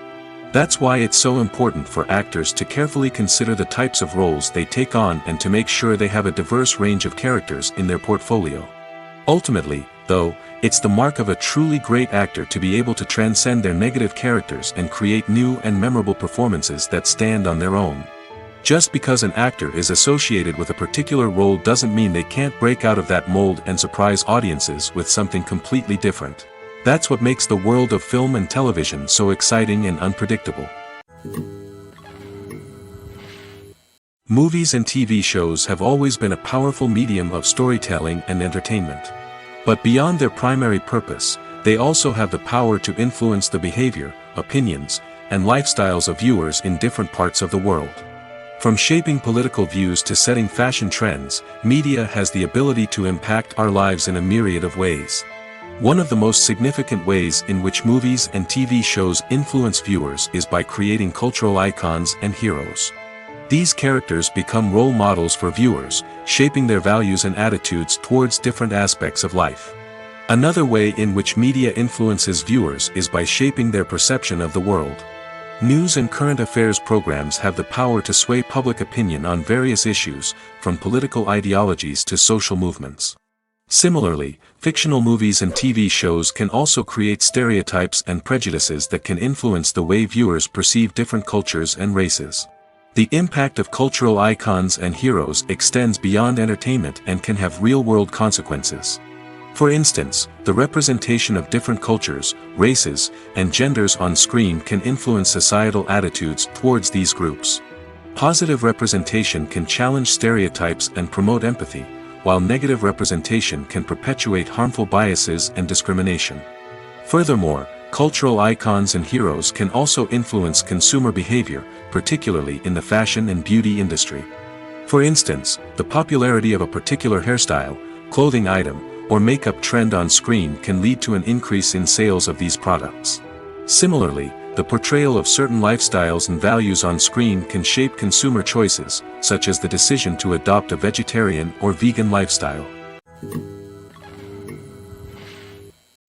That's why it's so important for actors to carefully consider the types of roles they take on and to make sure they have a diverse range of characters in their portfolio. Ultimately, though, it's the mark of a truly great actor to be able to transcend their negative characters and create new and memorable performances that stand on their own. Just because an actor is associated with a particular role doesn't mean they can't break out of that mold and surprise audiences with something completely different. That's what makes the world of film and television so exciting and unpredictable. Movies and TV shows have always been a powerful medium of storytelling and entertainment. But beyond their primary purpose, they also have the power to influence the behavior, opinions, and lifestyles of viewers in different parts of the world. From shaping political views to setting fashion trends, media has the ability to impact our lives in a myriad of ways. One of the most significant ways in which movies and TV shows influence viewers is by creating cultural icons and heroes. These characters become role models for viewers, shaping their values and attitudes towards different aspects of life. Another way in which media influences viewers is by shaping their perception of the world. News and current affairs programs have the power to sway public opinion on various issues, from political ideologies to social movements. Similarly, fictional movies and TV shows can also create stereotypes and prejudices that can influence the way viewers perceive different cultures and races. The impact of cultural icons and heroes extends beyond entertainment and can have real-world consequences. For instance, the representation of different cultures, races, and genders on screen can influence societal attitudes towards these groups. Positive representation can challenge stereotypes and promote empathy, while negative representation can perpetuate harmful biases and discrimination. Furthermore, cultural icons and heroes can also influence consumer behavior, particularly in the fashion and beauty industry. For instance, the popularity of a particular hairstyle, clothing item, or makeup trend on screen can lead to an increase in sales of these products. Similarly, the portrayal of certain lifestyles and values on screen can shape consumer choices, such as the decision to adopt a vegetarian or vegan lifestyle.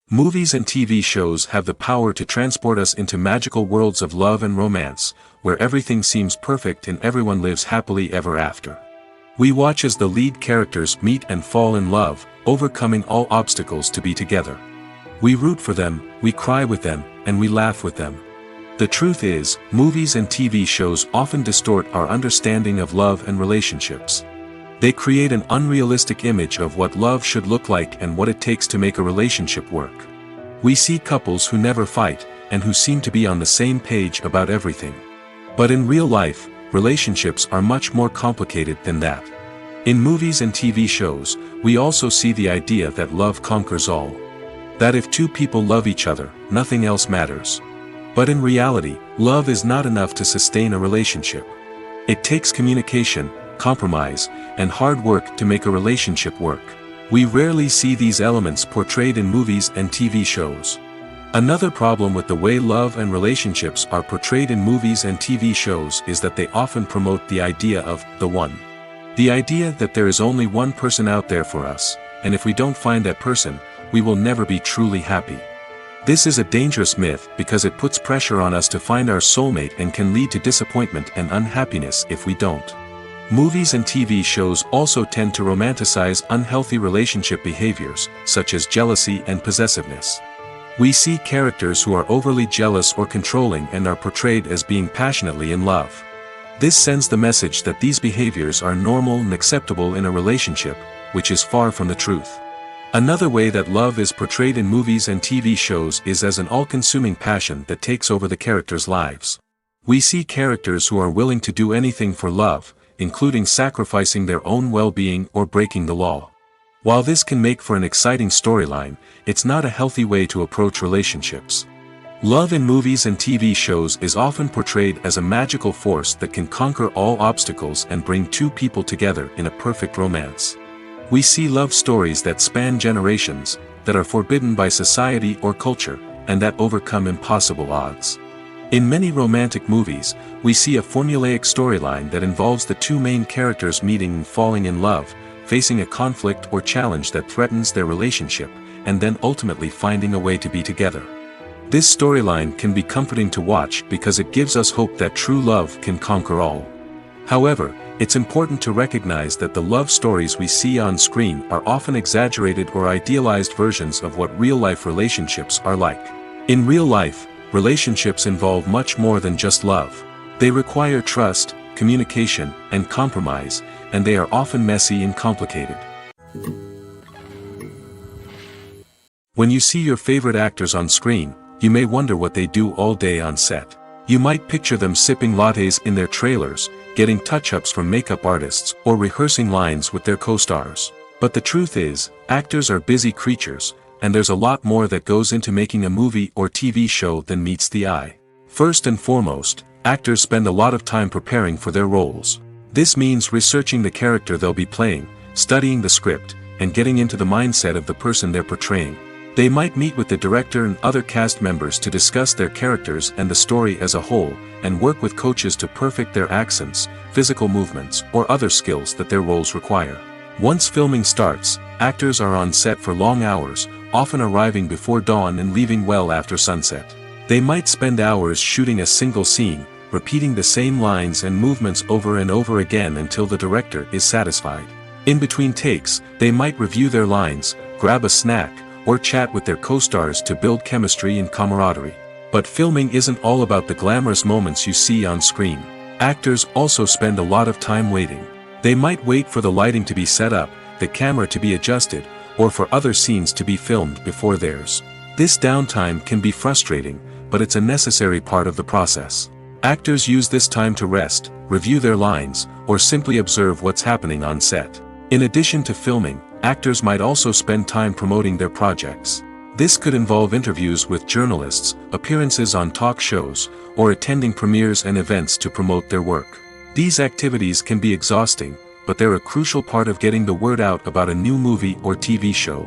Movies and TV shows have the power to transport us into magical worlds of love and romance, where everything seems perfect and everyone lives happily ever after. We watch as the lead characters meet and fall in love, overcoming all obstacles to be together. We root for them, we cry with them, and we laugh with them. The truth is, movies and TV shows often distort our understanding of love and relationships. They create an unrealistic image of what love should look like and what it takes to make a relationship work. We see couples who never fight, and who seem to be on the same page about everything. But in real life, relationships are much more complicated than that. In movies and TV shows, we also see the idea that love conquers all. That if two people love each other, nothing else matters. But in reality, love is not enough to sustain a relationship. It takes communication, compromise, and hard work to make a relationship work. We rarely see these elements portrayed in movies and TV shows. Another problem with the way love and relationships are portrayed in movies and TV shows is that they often promote the idea of the one. The idea that there is only one person out there for us, and if we don't find that person, we will never be truly happy. This is a dangerous myth because it puts pressure on us to find our soulmate and can lead to disappointment and unhappiness if we don't. Movies and TV shows also tend to romanticize unhealthy relationship behaviors, such as jealousy and possessiveness. We see characters who are overly jealous or controlling and are portrayed as being passionately in love. This sends the message that these behaviors are normal and acceptable in a relationship, which is far from the truth. Another way that love is portrayed in movies and TV shows is as an all-consuming passion that takes over the characters' lives. We see characters who are willing to do anything for love, including sacrificing their own well-being or breaking the law. While this can make for an exciting storyline, it's not a healthy way to approach relationships. Love in movies and TV shows is often portrayed as a magical force that can conquer all obstacles and bring two people together in a perfect romance. We see love stories that span generations, that are forbidden by society or culture, and that overcome impossible odds. In many romantic movies, we see a formulaic storyline that involves the two main characters meeting and falling in love, facing a conflict or challenge that threatens their relationship, and then ultimately finding a way to be together. This storyline can be comforting to watch because it gives us hope that true love can conquer all. However, it's important to recognize that the love stories we see on screen are often exaggerated or idealized versions of what real-life relationships are like. In real life, relationships involve much more than just love. They require trust, communication, and compromise, and they are often messy and complicated. When you see your favorite actors on screen, you may wonder what they do all day on set. You might picture them sipping lattes in their trailers, getting touch-ups from makeup artists, or rehearsing lines with their co-stars. But the truth is, actors are busy creatures, and there's a lot more that goes into making a movie or TV show than meets the eye. First and foremost, actors spend a lot of time preparing for their roles. This means researching the character they'll be playing, studying the script, and getting into the mindset of the person they're portraying. They might meet with the director and other cast members to discuss their characters and the story as a whole, and work with coaches to perfect their accents, physical movements, or other skills that their roles require. Once filming starts, actors are on set for long hours, often arriving before dawn and leaving well after sunset. They might spend hours shooting a single scene, repeating the same lines and movements over and over again until the director is satisfied. In between takes, they might review their lines, grab a snack, or chat with their co-stars to build chemistry and camaraderie. But filming isn't all about the glamorous moments you see on screen. Actors also spend a lot of time waiting. They might wait for the lighting to be set up, the camera to be adjusted, or for other scenes to be filmed before theirs. This downtime can be frustrating, but it's a necessary part of the process. Actors use this time to rest, review their lines, or simply observe what's happening on set. In addition to filming, actors might also spend time promoting their projects. This could involve interviews with journalists, appearances on talk shows, or attending premieres and events to promote their work. These activities can be exhausting, but they're a crucial part of getting the word out about a new movie or TV show.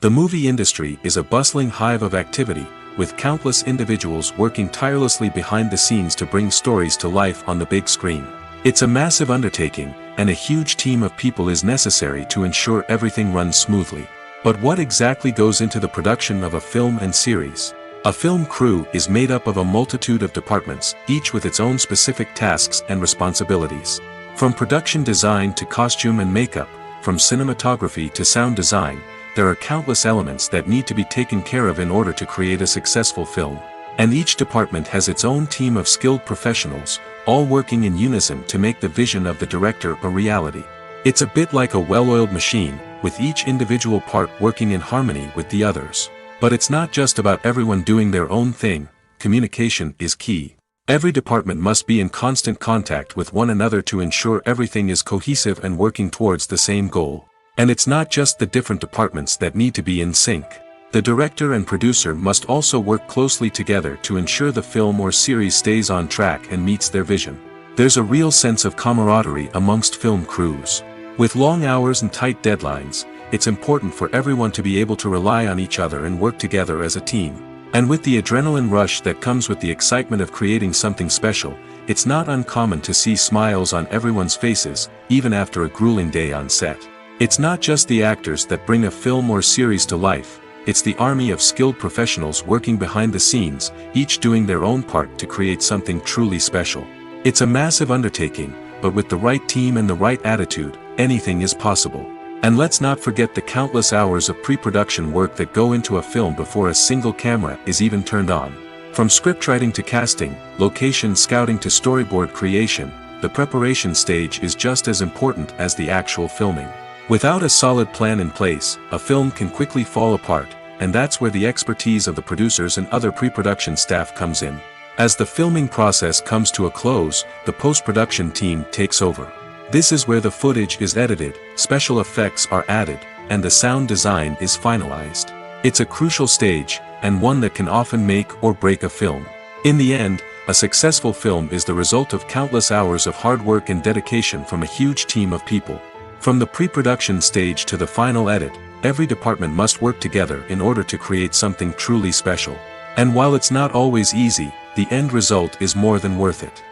The movie industry is a bustling hive of activity, with countless individuals working tirelessly behind the scenes to bring stories to life on the big screen. It's a massive undertaking, and a huge team of people is necessary to ensure everything runs smoothly. But what exactly goes into the production of a film and series? A film crew is made up of a multitude of departments, each with its own specific tasks and responsibilities. From production design to costume and makeup, from cinematography to sound design, there are countless elements that need to be taken care of in order to create a successful film. And each department has its own team of skilled professionals, all working in unison to make the vision of the director a reality. It's a bit like a well-oiled machine, with each individual part working in harmony with the others. But it's not just about everyone doing their own thing. Communication is key. Every department must be in constant contact with one another to ensure everything is cohesive and working towards the same goal. And it's not just the different departments that need to be in sync. The director and producer must also work closely together to ensure the film or series stays on track and meets their vision. There's a real sense of camaraderie amongst film crews. With long hours and tight deadlines, it's important for everyone to be able to rely on each other and work together as a team. And with the adrenaline rush that comes with the excitement of creating something special, it's not uncommon to see smiles on everyone's faces, even after a grueling day on set. It's not just the actors that bring a film or series to life. It's the army of skilled professionals working behind the scenes, each doing their own part to create something truly special. It's a massive undertaking, but with the right team and the right attitude, anything is possible. And let's not forget the countless hours of pre-production work that go into a film before a single camera is even turned on. From scriptwriting to casting, location scouting to storyboard creation, the preparation stage is just as important as the actual filming. Without a solid plan in place, a film can quickly fall apart, and that's where the expertise of the producers and other pre-production staff comes in. As the filming process comes to a close, the post-production team takes over. This is where the footage is edited, special effects are added, and the sound design is finalized. It's a crucial stage, and one that can often make or break a film. In the end, a successful film is the result of countless hours of hard work and dedication from a huge team of people. From the pre-production stage to the final edit, every department must work together in order to create something truly special. And while it's not always easy, the end result is more than worth it.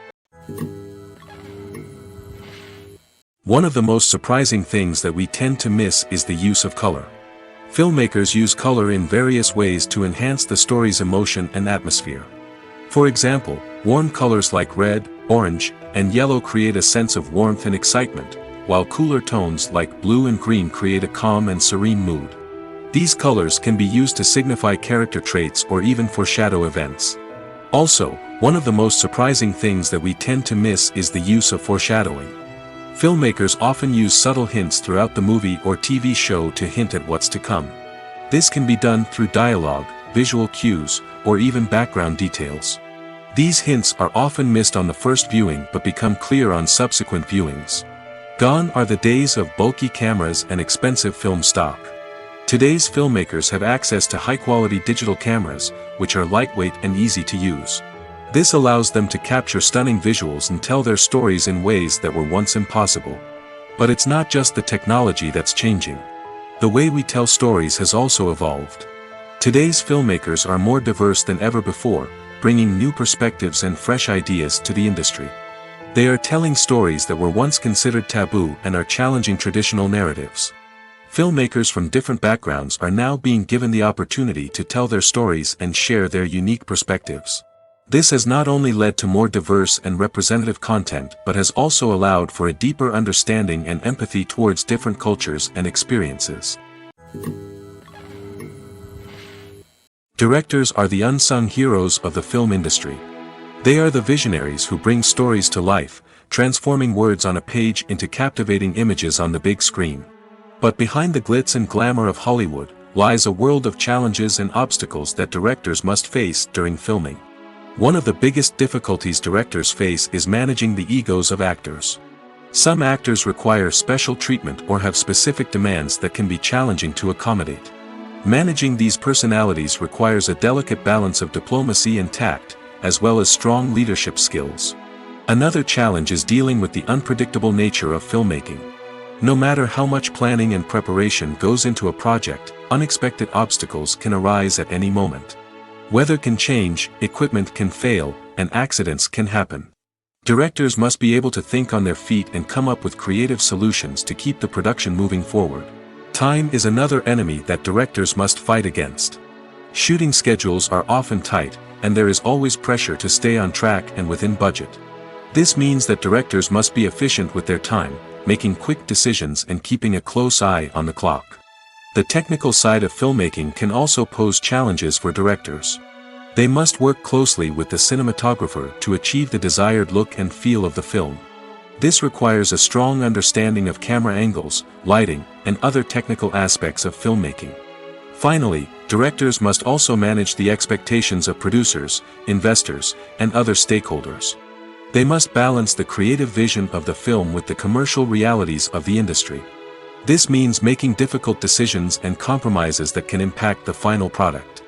One of the most surprising things that we tend to miss is the use of color. Filmmakers use color in various ways to enhance the story's emotion and atmosphere. For example, warm colors like red, orange, and yellow create a sense of warmth and excitement, while cooler tones like blue and green create a calm and serene mood. These colors can be used to signify character traits or even foreshadow events. Also, one of the most surprising things that we tend to miss is the use of foreshadowing. Filmmakers often use subtle hints throughout the movie or TV show to hint at what's to come. This can be done through dialogue, visual cues, or even background details. These hints are often missed on the first viewing but become clear on subsequent viewings. Gone are the days of bulky cameras and expensive film stock. Today's filmmakers have access to high-quality digital cameras, which are lightweight and easy to use. This allows them to capture stunning visuals and tell their stories in ways that were once impossible. But it's not just the technology that's changing. The way we tell stories has also evolved. Today's filmmakers are more diverse than ever before, bringing new perspectives and fresh ideas to the industry. They are telling stories that were once considered taboo and are challenging traditional narratives. Filmmakers from different backgrounds are now being given the opportunity to tell their stories and share their unique perspectives. This has not only led to more diverse and representative content but has also allowed for a deeper understanding and empathy towards different cultures and experiences. Directors are the unsung heroes of the film industry. They are the visionaries who bring stories to life, transforming words on a page into captivating images on the big screen. But behind the glitz and glamour of Hollywood, lies a world of challenges and obstacles that directors must face during filming. One of the biggest difficulties directors face is managing the egos of actors. Some actors require special treatment or have specific demands that can be challenging to accommodate. Managing these personalities requires a delicate balance of diplomacy and tact, as well as strong leadership skills. Another challenge is dealing with the unpredictable nature of filmmaking. No matter how much planning and preparation goes into a project, unexpected obstacles can arise at any moment. Weather can change, equipment can fail, and accidents can happen. Directors must be able to think on their feet and come up with creative solutions to keep the production moving forward. Time is another enemy that directors must fight against. Shooting schedules are often tight, and there is always pressure to stay on track and within budget. This means that directors must be efficient with their time, making quick decisions and keeping a close eye on the clock. The technical side of filmmaking can also pose challenges for directors. They must work closely with the cinematographer to achieve the desired look and feel of the film. This requires a strong understanding of camera angles, lighting, and other technical aspects of filmmaking. Finally, directors must also manage the expectations of producers, investors, and other stakeholders. They must balance the creative vision of the film with the commercial realities of the industry. This means making difficult decisions and compromises that can impact the final product.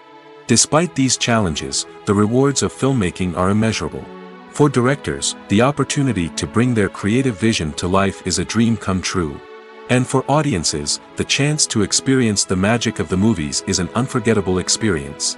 Despite these challenges, the rewards of filmmaking are immeasurable. For directors, the opportunity to bring their creative vision to life is a dream come true. And for audiences, the chance to experience the magic of the movies is an unforgettable experience.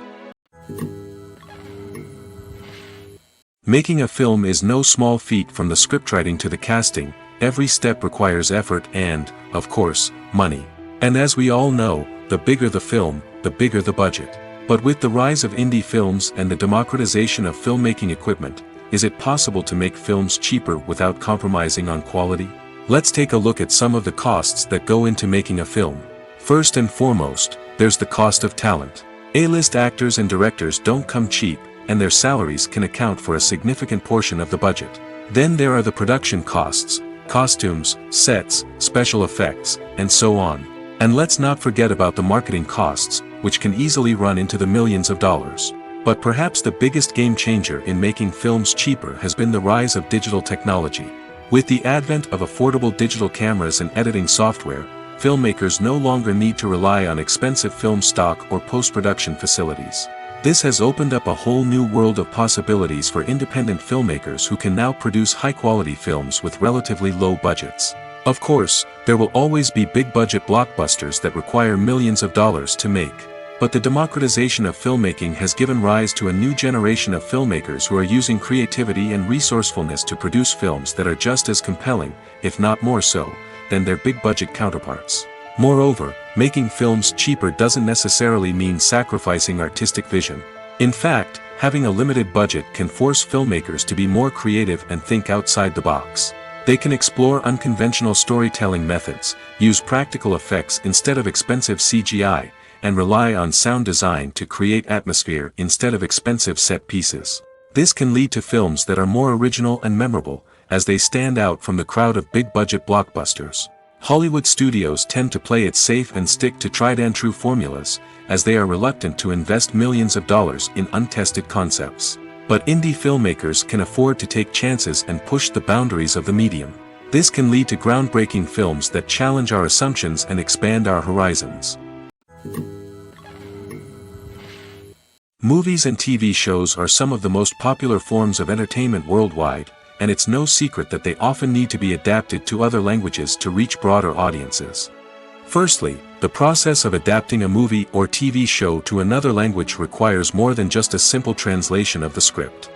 Making a film is no small feat. From the scriptwriting to the casting, every step requires effort and, of course, money. And as we all know, the bigger the film, the bigger the budget. But with the rise of indie films and the democratization of filmmaking equipment, is it possible to make films cheaper without compromising on quality? Let's take a look at some of the costs that go into making a film. First and foremost, there's the cost of talent. A-list actors and directors don't come cheap, and their salaries can account for a significant portion of the budget. Then there are the production costs, costumes, sets, special effects, and so on. And let's not forget about the marketing costs, which can easily run into the millions of dollars. But perhaps the biggest game changer in making films cheaper has been the rise of digital technology. With the advent of affordable digital cameras and editing software, filmmakers no longer need to rely on expensive film stock or post-production facilities. This has opened up a whole new world of possibilities for independent filmmakers who can now produce high-quality films with relatively low budgets. Of course, there will always be big-budget blockbusters that require millions of dollars to make. But the democratization of filmmaking has given rise to a new generation of filmmakers who are using creativity and resourcefulness to produce films that are just as compelling, if not more so, than their big-budget counterparts. Moreover, making films cheaper doesn't necessarily mean sacrificing artistic vision. In fact, having a limited budget can force filmmakers to be more creative and think outside the box. They can explore unconventional storytelling methods, use practical effects instead of expensive CGI, and rely on sound design to create atmosphere instead of expensive set pieces. This can lead to films that are more original and memorable, as they stand out from the crowd of big-budget blockbusters. Hollywood studios tend to play it safe and stick to tried-and-true formulas, as they are reluctant to invest millions of dollars in untested concepts. But indie filmmakers can afford to take chances and push the boundaries of the medium. This can lead to groundbreaking films that challenge our assumptions and expand our horizons. Movies and TV shows are some of the most popular forms of entertainment worldwide, and it's no secret that they often need to be adapted to other languages to reach broader audiences. Firstly, the process of adapting a movie or TV show to another language requires more than just a simple translation of the script.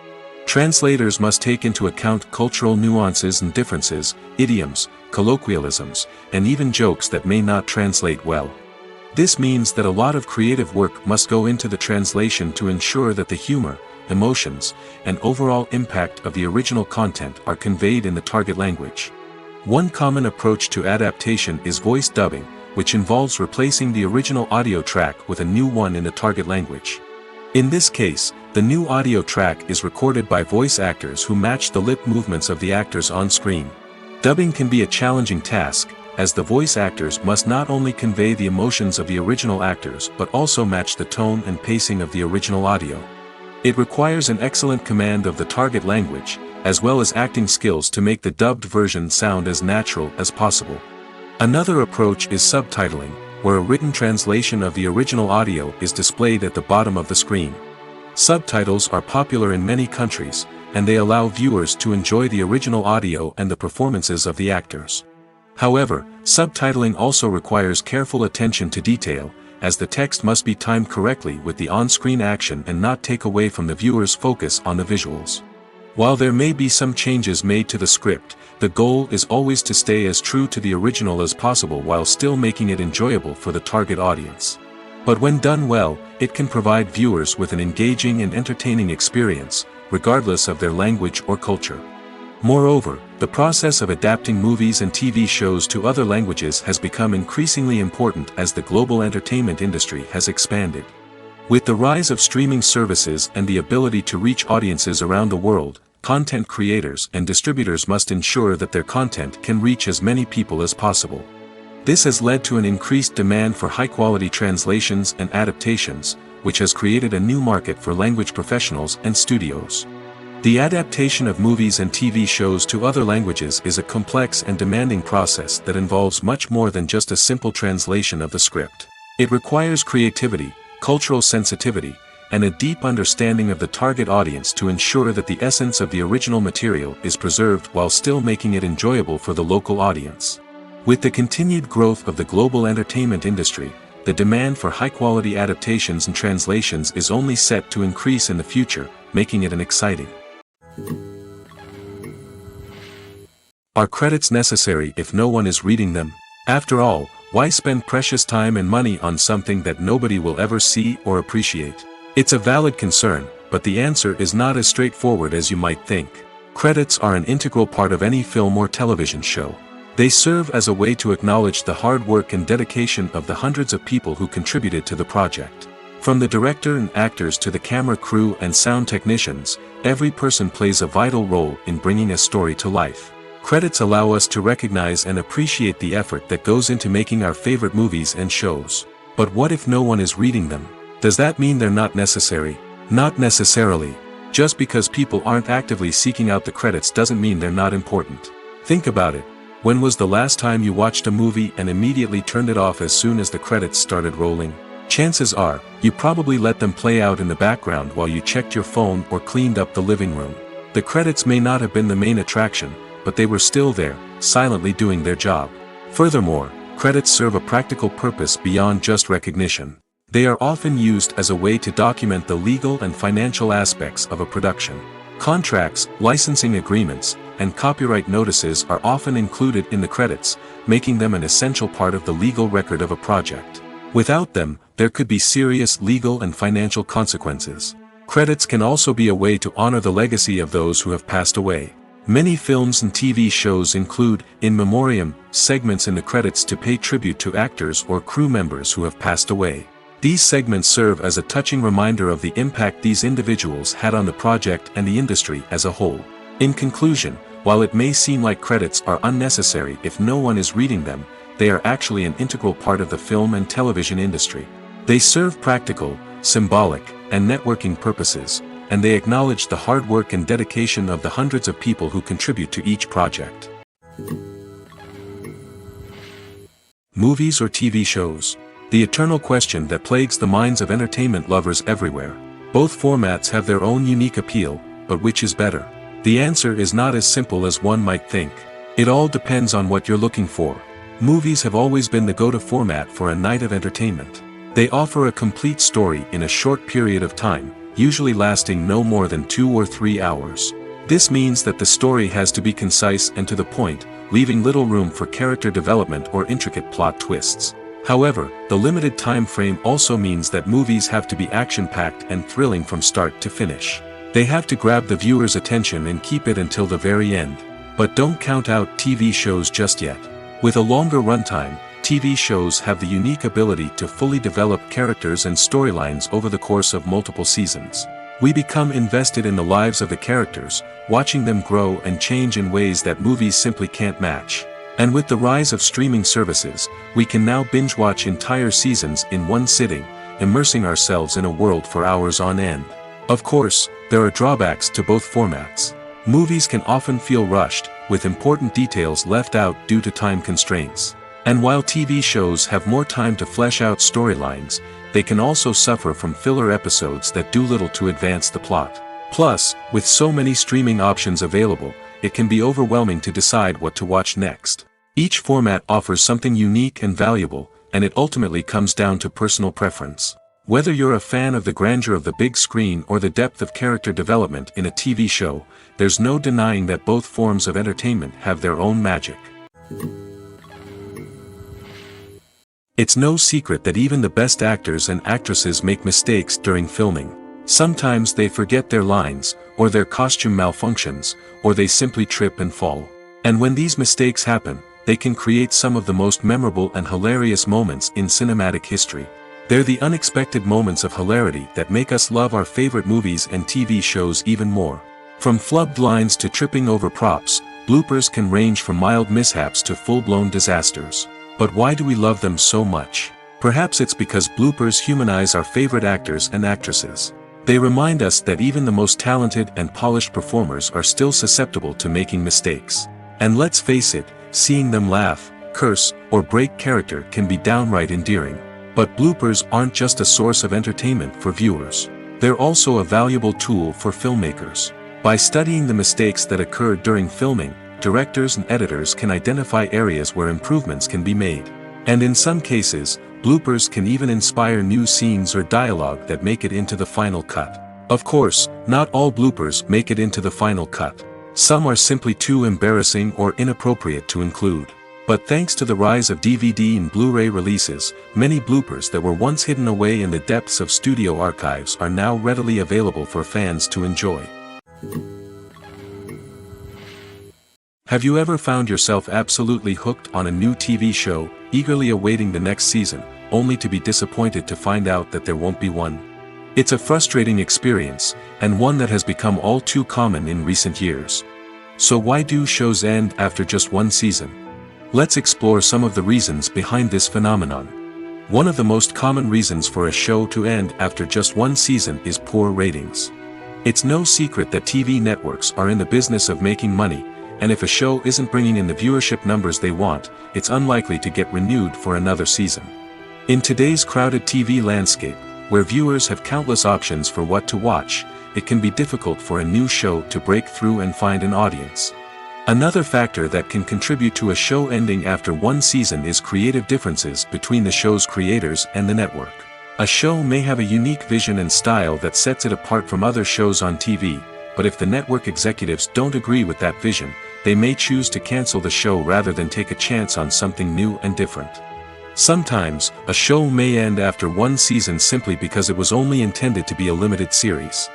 Translators must take into account cultural nuances and differences, idioms, colloquialisms, and even jokes that may not translate well. This means that a lot of creative work must go into the translation to ensure that the humor, emotions, and overall impact of the original content are conveyed in the target language. One common approach to adaptation is voice dubbing, which involves replacing the original audio track with a new one in the target language. In this case, the new audio track is recorded by voice actors who match the lip movements of the actors on screen. Dubbing can be a challenging task, as the voice actors must not only convey the emotions of the original actors but also match the tone and pacing of the original audio. It requires an excellent command of the target language, as well as acting skills to make the dubbed version sound as natural as possible. Another approach is subtitling, where a written translation of the original audio is displayed at the bottom of the screen. Subtitles are popular in many countries, and they allow viewers to enjoy the original audio and the performances of the actors. However, subtitling also requires careful attention to detail, as the text must be timed correctly with the on-screen action and not take away from the viewer's focus on the visuals. While there may be some changes made to the script, the goal is always to stay as true to the original as possible while still making it enjoyable for the target audience. But when done well, it can provide viewers with an engaging and entertaining experience, regardless of their language or culture. Moreover, the process of adapting movies and TV shows to other languages has become increasingly important as the global entertainment industry has expanded. With the rise of streaming services and the ability to reach audiences around the world, content creators and distributors must ensure that their content can reach as many people as possible. This has led to an increased demand for high-quality translations and adaptations, which has created a new market for language professionals and studios. The adaptation of movies and TV shows to other languages is a complex and demanding process that involves much more than just a simple translation of the script. It requires creativity, cultural sensitivity, and a deep understanding of the target audience to ensure that the essence of the original material is preserved while still making it enjoyable for the local audience. With the continued growth of the global entertainment industry, the demand for high-quality adaptations and translations is only set to increase in the future, making it an exciting. Are credits necessary if no one is reading them? After all, why spend precious time and money on something that nobody will ever see or appreciate? It's a valid concern, but the answer is not as straightforward as you might think. Credits are an integral part of any film or television show. They serve as a way to acknowledge the hard work and dedication of the hundreds of people who contributed to the project. From the director and actors to the camera crew and sound technicians, every person plays a vital role in bringing a story to life. Credits allow us to recognize and appreciate the effort that goes into making our favorite movies and shows. But what if no one is reading them? Does that mean they're not necessary? Not necessarily. Just because people aren't actively seeking out the credits doesn't mean they're not important. Think about it. When was the last time you watched a movie and immediately turned it off as soon as the credits started rolling? Chances are, you probably let them play out in the background while you checked your phone or cleaned up the living room. The credits may not have been the main attraction, but they were still there, silently doing their job. Furthermore, credits serve a practical purpose beyond just recognition. They are often used as a way to document the legal and financial aspects of a production. Contracts, licensing agreements, and copyright notices are often included in the credits, making them an essential part of the legal record of a project. Without them, there could be serious legal and financial consequences. Credits can also be a way to honor the legacy of those who have passed away. Many films and TV shows include, in memoriam, segments in the credits to pay tribute to actors or crew members who have passed away. These segments serve as a touching reminder of the impact these individuals had on the project and the industry as a whole. In conclusion, while it may seem like credits are unnecessary if no one is reading them, they are actually an integral part of the film and television industry. They serve practical, symbolic, and networking purposes, and they acknowledge the hard work and dedication of the hundreds of people who contribute to each project. Movies or TV shows? The eternal question that plagues the minds of entertainment lovers everywhere. Both formats have their own unique appeal, but which is better? The answer is not as simple as one might think. It all depends on what you're looking for. Movies have always been the go-to format for a night of entertainment. They offer a complete story in a short period of time, usually lasting no more than 2 or 3 hours. This means that the story has to be concise and to the point, leaving little room for character development or intricate plot twists. However, the limited time frame also means that movies have to be action-packed and thrilling from start to finish. They have to grab the viewer's attention and keep it until the very end. But don't count out TV shows just yet. With a longer runtime, TV shows have the unique ability to fully develop characters and storylines over the course of multiple seasons. We become invested in the lives of the characters, watching them grow and change in ways that movies simply can't match. And with the rise of streaming services, we can now binge-watch entire seasons in one sitting, immersing ourselves in a world for hours on end. Of course, there are drawbacks to both formats. Movies can often feel rushed, with important details left out due to time constraints. And while TV shows have more time to flesh out storylines, they can also suffer from filler episodes that do little to advance the plot. Plus, with so many streaming options available, it can be overwhelming to decide what to watch next. Each format offers something unique and valuable, and it ultimately comes down to personal preference. Whether you're a fan of the grandeur of the big screen or the depth of character development in a TV show, there's no denying that both forms of entertainment have their own magic. It's no secret that even the best actors and actresses make mistakes during filming. Sometimes they forget their lines, or their costume malfunctions, or they simply trip and fall. And when these mistakes happen, they can create some of the most memorable and hilarious moments in cinematic history. They're the unexpected moments of hilarity that make us love our favorite movies and TV shows even more. From flubbed lines to tripping over props, bloopers can range from mild mishaps to full-blown disasters. But why do we love them so much? Perhaps it's because bloopers humanize our favorite actors and actresses. They remind us that even the most talented and polished performers are still susceptible to making mistakes. And let's face it, seeing them laugh, curse, or break character can be downright endearing. But bloopers aren't just a source of entertainment for viewers. They're also a valuable tool for filmmakers. By studying the mistakes that occurred during filming, directors and editors can identify areas where improvements can be made. And in some cases, bloopers can even inspire new scenes or dialogue that make it into the final cut. Of course, not all bloopers make it into the final cut. Some are simply too embarrassing or inappropriate to include. But thanks to the rise of DVD and Blu-ray releases, many bloopers that were once hidden away in the depths of studio archives are now readily available for fans to enjoy. Have you ever found yourself absolutely hooked on a new TV show, eagerly awaiting the next season, only to be disappointed to find out that there won't be one? It's a frustrating experience, and one that has become all too common in recent years. So why do shows end after just one season? Let's explore some of the reasons behind this phenomenon. One of the most common reasons for a show to end after just one season is poor ratings. It's no secret that TV networks are in the business of making money, and if a show isn't bringing in the viewership numbers they want, it's unlikely to get renewed for another season. In today's crowded TV landscape, where viewers have countless options for what to watch, it can be difficult for a new show to break through and find an audience. Another factor that can contribute to a show ending after one season is creative differences between the show's creators and the network. A show may have a unique vision and style that sets it apart from other shows on TV, but if the network executives don't agree with that vision, they may choose to cancel the show rather than take a chance on something new and different. Sometimes, a show may end after one season simply because it was only intended to be a limited series.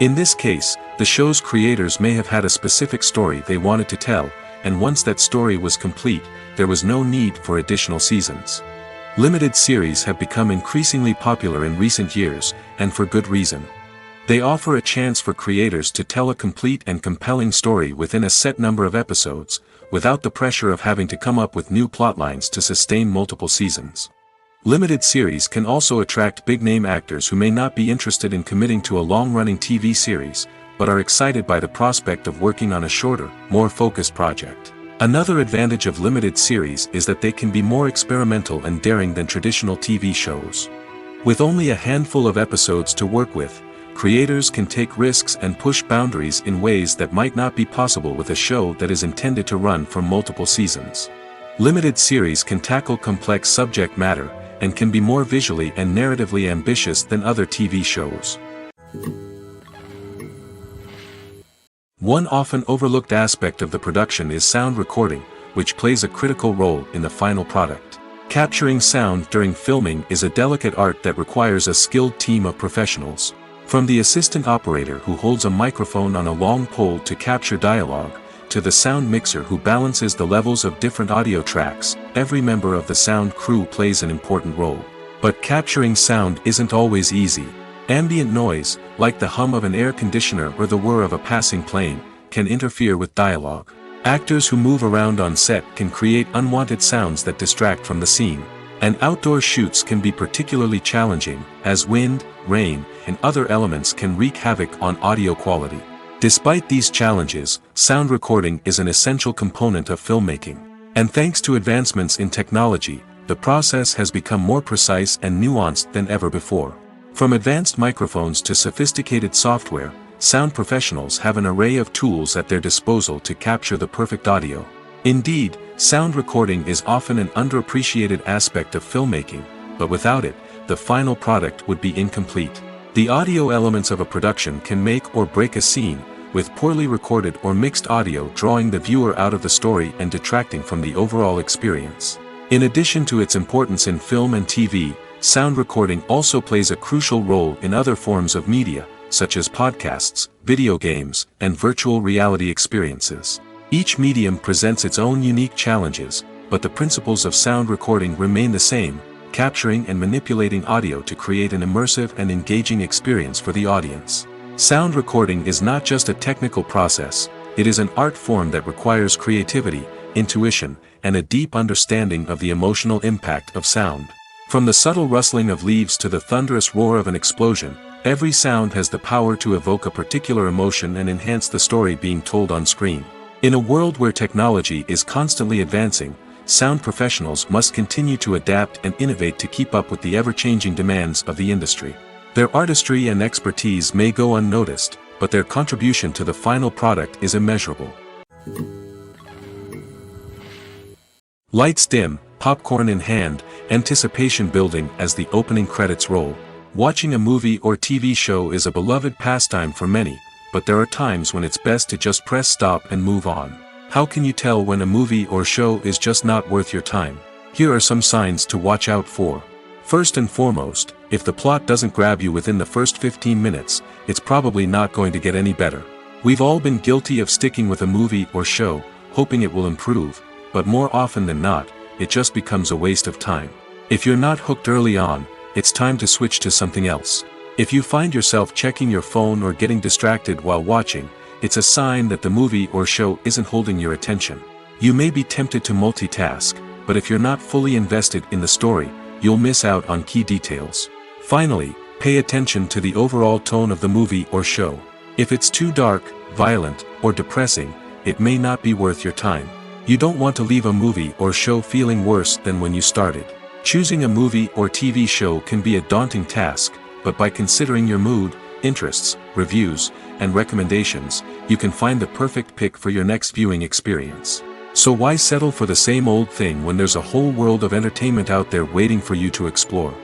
In this case, the show's creators may have had a specific story they wanted to tell, and once that story was complete, there was no need for additional seasons. Limited series have become increasingly popular in recent years, and for good reason. They offer a chance for creators to tell a complete and compelling story within a set number of episodes, without the pressure of having to come up with new plotlines to sustain multiple seasons. Limited series can also attract big-name actors who may not be interested in committing to a long-running TV series, but are excited by the prospect of working on a shorter, more focused project. Another advantage of limited series is that they can be more experimental and daring than traditional TV shows. With only a handful of episodes to work with, creators can take risks and push boundaries in ways that might not be possible with a show that is intended to run for multiple seasons. Limited series can tackle complex subject matter, and can be more visually and narratively ambitious than other TV shows. One often overlooked aspect of the production is sound recording, which plays a critical role in the final product. Capturing sound during filming is a delicate art that requires a skilled team of professionals. From the assistant operator who holds a microphone on a long pole to capture dialogue, to the sound mixer who balances the levels of different audio tracks, every member of the sound crew plays an important role. But capturing sound isn't always easy. Ambient noise, like the hum of an air conditioner or the whir of a passing plane, can interfere with dialogue. Actors who move around on set can create unwanted sounds that distract from the scene. And outdoor shoots can be particularly challenging, as wind, rain, and other elements can wreak havoc on audio quality. Despite these challenges, sound recording is an essential component of filmmaking. And thanks to advancements in technology, the process has become more precise and nuanced than ever before. From advanced microphones to sophisticated software, sound professionals have an array of tools at their disposal to capture the perfect audio. Indeed, sound recording is often an underappreciated aspect of filmmaking, but without it, the final product would be incomplete. The audio elements of a production can make or break a scene, with poorly recorded or mixed audio drawing the viewer out of the story and detracting from the overall experience. In addition to its importance in film and TV, sound recording also plays a crucial role in other forms of media, such as podcasts, video games, and virtual reality experiences. Each medium presents its own unique challenges, but the principles of sound recording remain the same, capturing and manipulating audio to create an immersive and engaging experience for the audience. Sound recording is not just a technical process, it is an art form that requires creativity, intuition, and a deep understanding of the emotional impact of sound. From the subtle rustling of leaves to the thunderous roar of an explosion, every sound has the power to evoke a particular emotion and enhance the story being told on screen. In a world where technology is constantly advancing, sound professionals must continue to adapt and innovate to keep up with the ever-changing demands of the industry. Their artistry and expertise may go unnoticed, but their contribution to the final product is immeasurable. Lights dim, popcorn in hand, anticipation building as the opening credits roll. Watching a movie or TV show is a beloved pastime for many, but there are times when it's best to just press stop and move on. How can you tell when a movie or show is just not worth your time? Here are some signs to watch out for. First and foremost, if the plot doesn't grab you within the first 15 minutes, it's probably not going to get any better. We've all been guilty of sticking with a movie or show, hoping it will improve, but more often than not, it just becomes a waste of time. If you're not hooked early on, it's time to switch to something else. If you find yourself checking your phone or getting distracted while watching, it's a sign that the movie or show isn't holding your attention. You may be tempted to multitask, but if you're not fully invested in the story, you'll miss out on key details. Finally, pay attention to the overall tone of the movie or show. If it's too dark, violent, or depressing, it may not be worth your time. You don't want to leave a movie or show feeling worse than when you started. Choosing a movie or TV show can be a daunting task, but by considering your mood, interests, reviews, and recommendations, you can find the perfect pick for your next viewing experience. So why settle for the same old thing when there's a whole world of entertainment out there waiting for you to explore?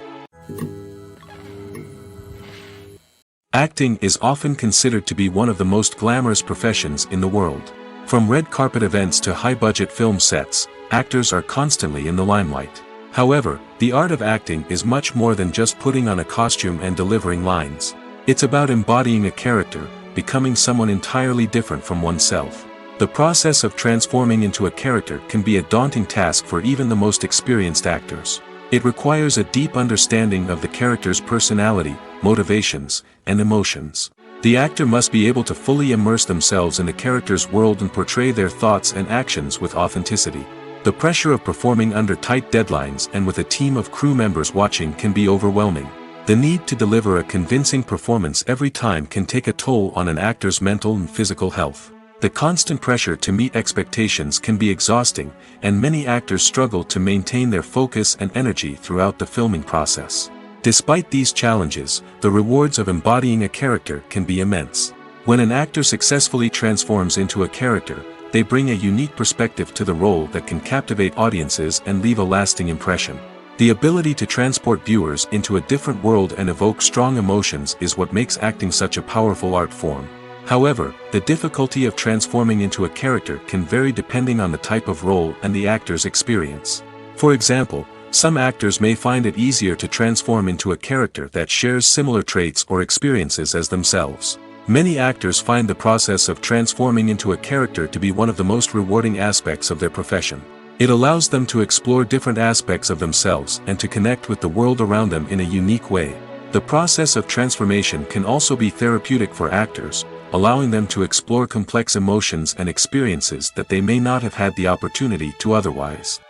Acting is often considered to be one of the most glamorous professions in the world. From red carpet events to high-budget film sets, actors are constantly in the limelight. However, the art of acting is much more than just putting on a costume and delivering lines. It's about embodying a character, becoming someone entirely different from oneself. The process of transforming into a character can be a daunting task for even the most experienced actors. It requires a deep understanding of the character's personality, motivations, and emotions. The actor must be able to fully immerse themselves in the character's world and portray their thoughts and actions with authenticity. The pressure of performing under tight deadlines and with a team of crew members watching can be overwhelming. The need to deliver a convincing performance every time can take a toll on an actor's mental and physical health. The constant pressure to meet expectations can be exhausting, and many actors struggle to maintain their focus and energy throughout the filming process. Despite these challenges, the rewards of embodying a character can be immense. When an actor successfully transforms into a character, they bring a unique perspective to the role that can captivate audiences and leave a lasting impression. The ability to transport viewers into a different world and evoke strong emotions is what makes acting such a powerful art form. However, the difficulty of transforming into a character can vary depending on the type of role and the actor's experience. For example, some actors may find it easier to transform into a character that shares similar traits or experiences as themselves. Many actors find the process of transforming into a character to be one of the most rewarding aspects of their profession. It allows them to explore different aspects of themselves and to connect with the world around them in a unique way. The process of transformation can also be therapeutic for actors, allowing them to explore complex emotions and experiences that they may not have had the opportunity to otherwise.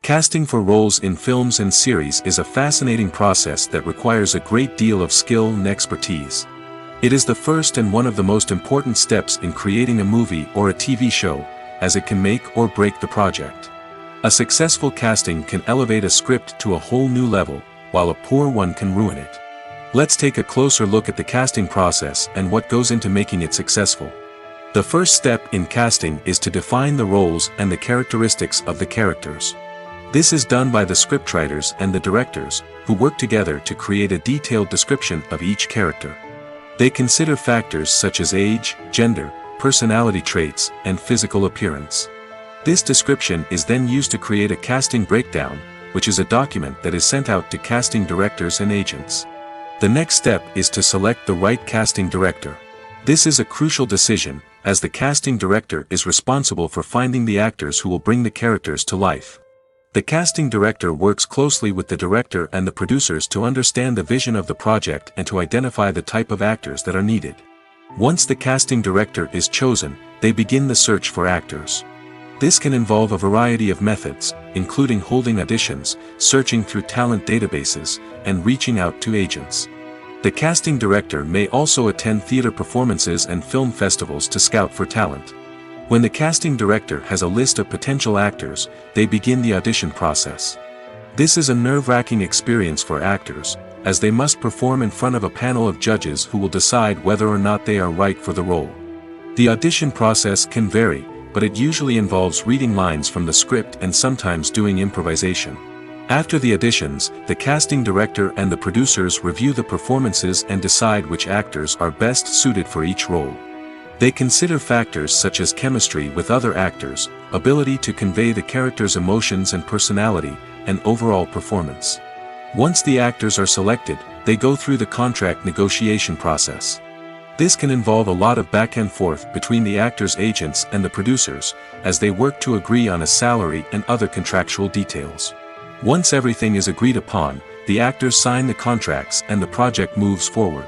Casting for roles in films and series is a fascinating process that requires a great deal of skill and expertise. It is the first and one of the most important steps in creating a movie or a TV show, as it can make or break the project. A successful casting can elevate a script to a whole new level, while a poor one can ruin it. Let's take a closer look at the casting process and what goes into making it successful. The first step in casting is to define the roles and the characteristics of the characters. This is done by the scriptwriters and the directors, who work together to create a detailed description of each character. They consider factors such as age, gender, personality traits, and physical appearance. This description is then used to create a casting breakdown, which is a document that is sent out to casting directors and agents. The next step is to select the right casting director. This is a crucial decision, as the casting director is responsible for finding the actors who will bring the characters to life. The casting director works closely with the director and the producers to understand the vision of the project and to identify the type of actors that are needed. Once the casting director is chosen, they begin the search for actors. This can involve a variety of methods, including holding auditions, searching through talent databases, and reaching out to agents. The casting director may also attend theater performances and film festivals to scout for talent. When the casting director has a list of potential actors, they begin the audition process. This is a nerve-wracking experience for actors, as they must perform in front of a panel of judges who will decide whether or not they are right for the role. The audition process can vary, but it usually involves reading lines from the script and sometimes doing improvisation. After the auditions, the casting director and the producers review the performances and decide which actors are best suited for each role. They consider factors such as chemistry with other actors, ability to convey the character's emotions and personality, and overall performance. Once the actors are selected, they go through the contract negotiation process. This can involve a lot of back and forth between the actors' agents and the producers, as they work to agree on a salary and other contractual details. Once everything is agreed upon, the actors sign the contracts and the project moves forward.